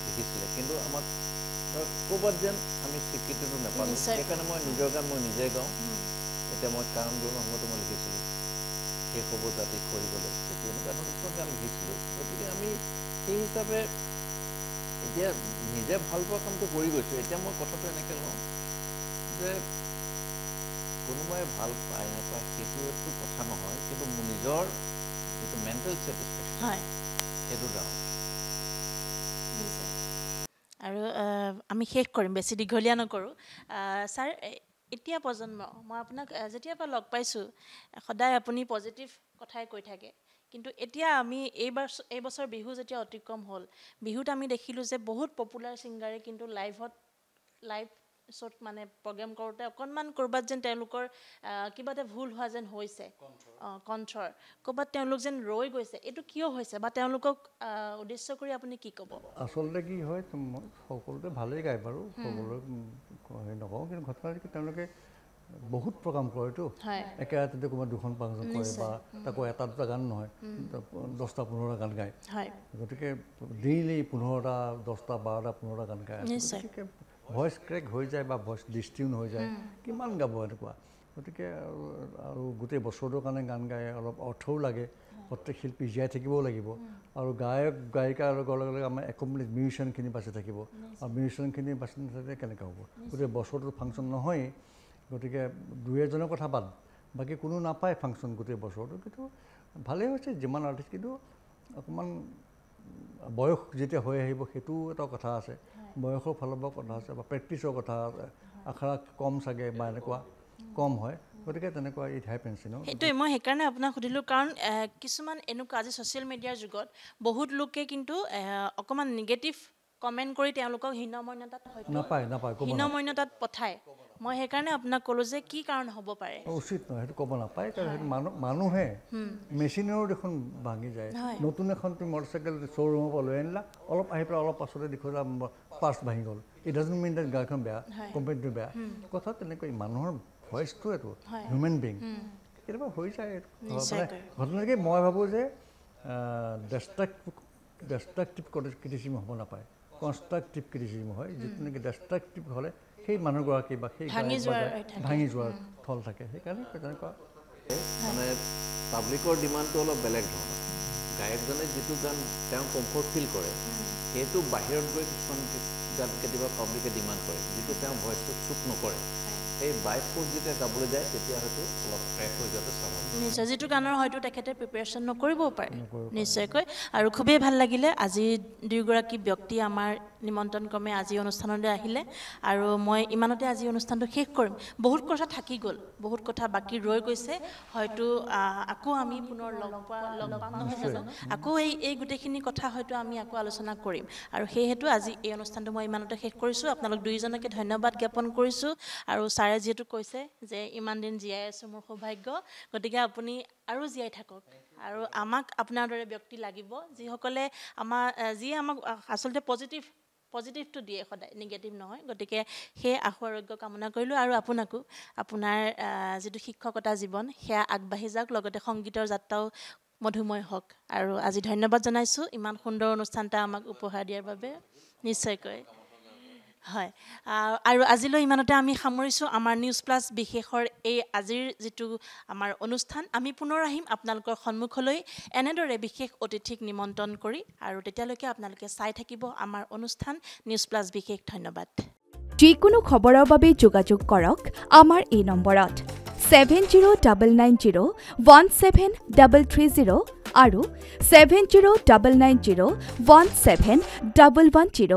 লিখিছিলে কিন্তু আমাক ক'ৰবাত যেন আমি স্বীকৃতিটো নাপালোঁ সেইকাৰণে মই নিজৰ গান মই নিজে গাওঁ এতিয়া মই কাৰণ দুৰ্ণ সময়তো মই লিখিছিলোঁ সেই খবৰ জাতি কৰি গ'লে তেতিয়া এনেকুৱা ধৰণৰ গান লিখিছিলোঁ গতিকে আমি সেই হিচাপে এতিয়া নিজে ভাল পোৱা কামটো কৰি গৈছোঁ এতিয়া মই কথাটো এনেকৈ লওঁ যে কোনোবাই ভাল পায় নাপায় সেইটো একো কথা নহয় কিন্তু মোৰ নিজৰ যিটো মেণ্টেল ছেটিছফেকশ্যন সেইটো ডাঙৰ আৰু আমি শেষ কৰিম বেছি দীঘলীয়া নকৰোঁ ছাৰ এতিয়া প্ৰজন্ম মই আপোনাক যেতিয়াৰ পৰা লগ পাইছোঁ সদায় আপুনি পজিটিভ কথাই কৈ থাকে কিন্তু এতিয়া আমি এইবছৰ বিহু যেতিয়া অতিক্ৰম হ'ল বিহুত আমি দেখিলোঁ যে বহুত পপুলাৰ ছিংগাৰে কিন্তু লাইভ শ্ব'ত মানে প্ৰগ্ৰেম কৰোঁতে অকণমান ক'ৰবাত যেন তেওঁলোকৰ কিবা এটা ভুল হোৱা যেন হৈছে কণ্ঠৰ ক'ৰবাত তেওঁলোক যেন ৰৈ গৈছে এইটো কিয় হৈছে বা তেওঁলোকক উদ্দেশ্য কৰি আপুনি কি ক'ব আচলতে কি হয় সকলোতে ভালেই গায় বাৰু সকলোৱে নকওঁ কিন্তু ঘটনা তেওঁলোকে বহুত প্ৰগ্ৰাম কৰেতো একেৰাতিতে ক'ৰবাত 2-5জন কৰে বা তাকো এটা দুটা গান নহয় 10টা-15টা গান গায় গতিকে ডেইলি 15টা 10টা 12টা 15টা গান গায় গতিকে ভইচ ক্ৰেক হৈ যায় বা ভইচ ডিষ্টিউন হৈ যায় কিমান গাব এনেকুৱা গতিকে আৰু গোটেই বছৰটোৰ কাৰণে গান গায় অলপ অৰ্থও লাগে প্ৰত্যেক শিল্পী জীয়াই থাকিবও লাগিব আৰু গায়ক গায়িকাৰ লগে লগে আমাৰ একম্প্লিট মিউজিচিয়ানখিনি বাচি থাকিব আৰু মিউজিচিয়ানখিনি বাচি নাথাকিলে কেনেকৈ হ'ব গোটেই বছৰটোত ফাংচন নহয়েই গতিকে 2-এজনৰ কথা বাদ বাকী কোনো নাপায় ফাংচন গোটেই বছৰটো কিন্তু ভালেই হৈছে যিমান আৰ্টিষ্ট কিন্তু অকণমান বয়স যেতিয়া হৈ আহিব সেইটো এটা কথা আছে বয়সৰ ফালৰ পৰা কথা আছে বা প্ৰেক্টিচৰ কথা আছে আখৰা কম চাগে বা এনেকুৱা কম হয় গতিকে তেনেকুৱা ইট হেপেন্স সেইটোৱে মই সেইকাৰণে আপোনাক সুধিলোঁ কাৰণ কিছুমান এনেকুৱা আজি ছ'চিয়েল মিডিয়াৰ যুগত বহুত লোকে কিন্তু অকণমান নিগেটিভ কমেণ্ট কৰি তেওঁলোকক হীনমন্যতাত হীনমন্যতাত পঠায় মই সেইকাৰণে আপোনাক ক'লোঁ যে কি কাৰণ হ'ব পাৰে উচিত নহয় সেইটো ক'ব নাপায় কাৰণ সেইটো মানুহে মেচিনেৰো দেখোন ভাঙি যায় নতুন এখন তুমি মটৰচাইকেল শ্ব'ৰুমৰ পৰা লৈ আনিলা অলপ আহি পেলাই অলপ পাছতে দেখুৱালা পাৰ্টছ ভাঙি গ'ল ইট ডাজন্ট মিন ডেট গাড়ীখন বেয়া কোম্পানীটো বেয়া কথা তেনেকৈ মানুহৰ ভইচটো এইটো হিউমেন বিং কেতিয়াবা হৈ যায় ঘটনাকে মই ভাবোঁ যে ডেষ্ট্ৰাকটিভ ক্ৰিটিচিজম হ'ব নাপায় কনষ্ট্ৰাকটিভ ক্ৰিটিচিজম হয় যিটো নেকি ডেষ্ট্ৰাকটিভ হ'লে সেই মানুহগৰাকী বা সেই ভাঙি যোৱাৰ ফল থাকে সেইকাৰণে তেনেকুৱা মানে পাব্লিকৰ ডিমাণ্ডটো অলপ বেলেগ ধৰণৰ গায়কজনে যিটো গান তেওঁ কমফৰ্ট ফিল কৰে সেইটো বাহিৰত গৈ কিছুমান গান কেতিয়াবা পাব্লিকে ডিমাণ্ড কৰে যিটো তেওঁ ভইচটো চুট নকৰে এই বাইক ফোৰ্চ যেতিয়া গাবলৈ যায় তেতিয়া হয়তো অলপ ট্ৰেক হৈ যোৱাটো স্বাভাৱিক নিশ্চয় যিটো গানৰ হয়তো তেখেতে প্ৰিপেৰেশ্যন নকৰিবও পাৰে নিশ্চয়কৈ আৰু খুবেই ভাল লাগিলে আজি দুয়োগৰাকী ব্যক্তি আমাৰ নিমন্ত্ৰণ ক্ৰমে আজি অনুষ্ঠানলৈ আহিলে আৰু মই ইমানতে আজি অনুষ্ঠানটো শেষ কৰিম বহুত কথা থাকি গ'ল বহুত কথা বাকী ৰৈ গৈছে হয়তো আকৌ আমি পুনৰ লগ পাম নহয় জানো আকৌ এই গোটেইখিনি কথা হয়তো আমি আকৌ আলোচনা কৰিম আৰু সেইহেতু আজি এই অনুষ্ঠানটো মই ইমানতে শেষ কৰিছোঁ আপোনালোক দুয়োজনকে ধন্যবাদ জ্ঞাপন কৰিছোঁ আৰু ছাৰে যিহেতু কৈছে যে ইমান দিন জীয়াই আছোঁ মোৰ সৌভাগ্য গতিকে আপুনি আৰু জীয়াই থাকক আৰু আমাক আপোনাৰ দৰে ব্যক্তি লাগিব যিসকলে যিয়ে আমাক আচলতে পজিটিভটো দিয়ে সদায় নিগেটিভ নহয় গতিকে সেই আশু আৰোগ্য কামনা কৰিলোঁ আৰু আপোনাকো আপোনাৰ যিটো শিক্ষকতা জীৱন সেয়া আগবাঢ়ি যাওক লগতে সংগীতৰ যাত্ৰাও মধুময় হওক আৰু আজি ধন্যবাদ জনাইছোঁ ইমান সুন্দৰ অনুষ্ঠান এটা আমাক উপহাৰ দিয়াৰ বাবে নিশ্চয়কৈ হয় আৰু আজিলৈ ইমানতে আমি সামৰিছোঁ আমাৰ নিউজ প্লাছ বিশেষৰ এই আজিৰ যিটো আমাৰ অনুষ্ঠান আমি পুনৰ আহিম আপোনালোকৰ সন্মুখলৈ এনেদৰে বিশেষ অতিথিক নিমন্ত্ৰণ কৰি আৰু তেতিয়ালৈকে আপোনালোকে চাই থাকিব আমাৰ অনুষ্ঠান নিউজ প্লাছ বিশেষ ধন্যবাদ যিকোনো খবৰৰ বাবে যোগাযোগ কৰক আমাৰ এই নম্বৰত 7099017330 আৰু 7099017110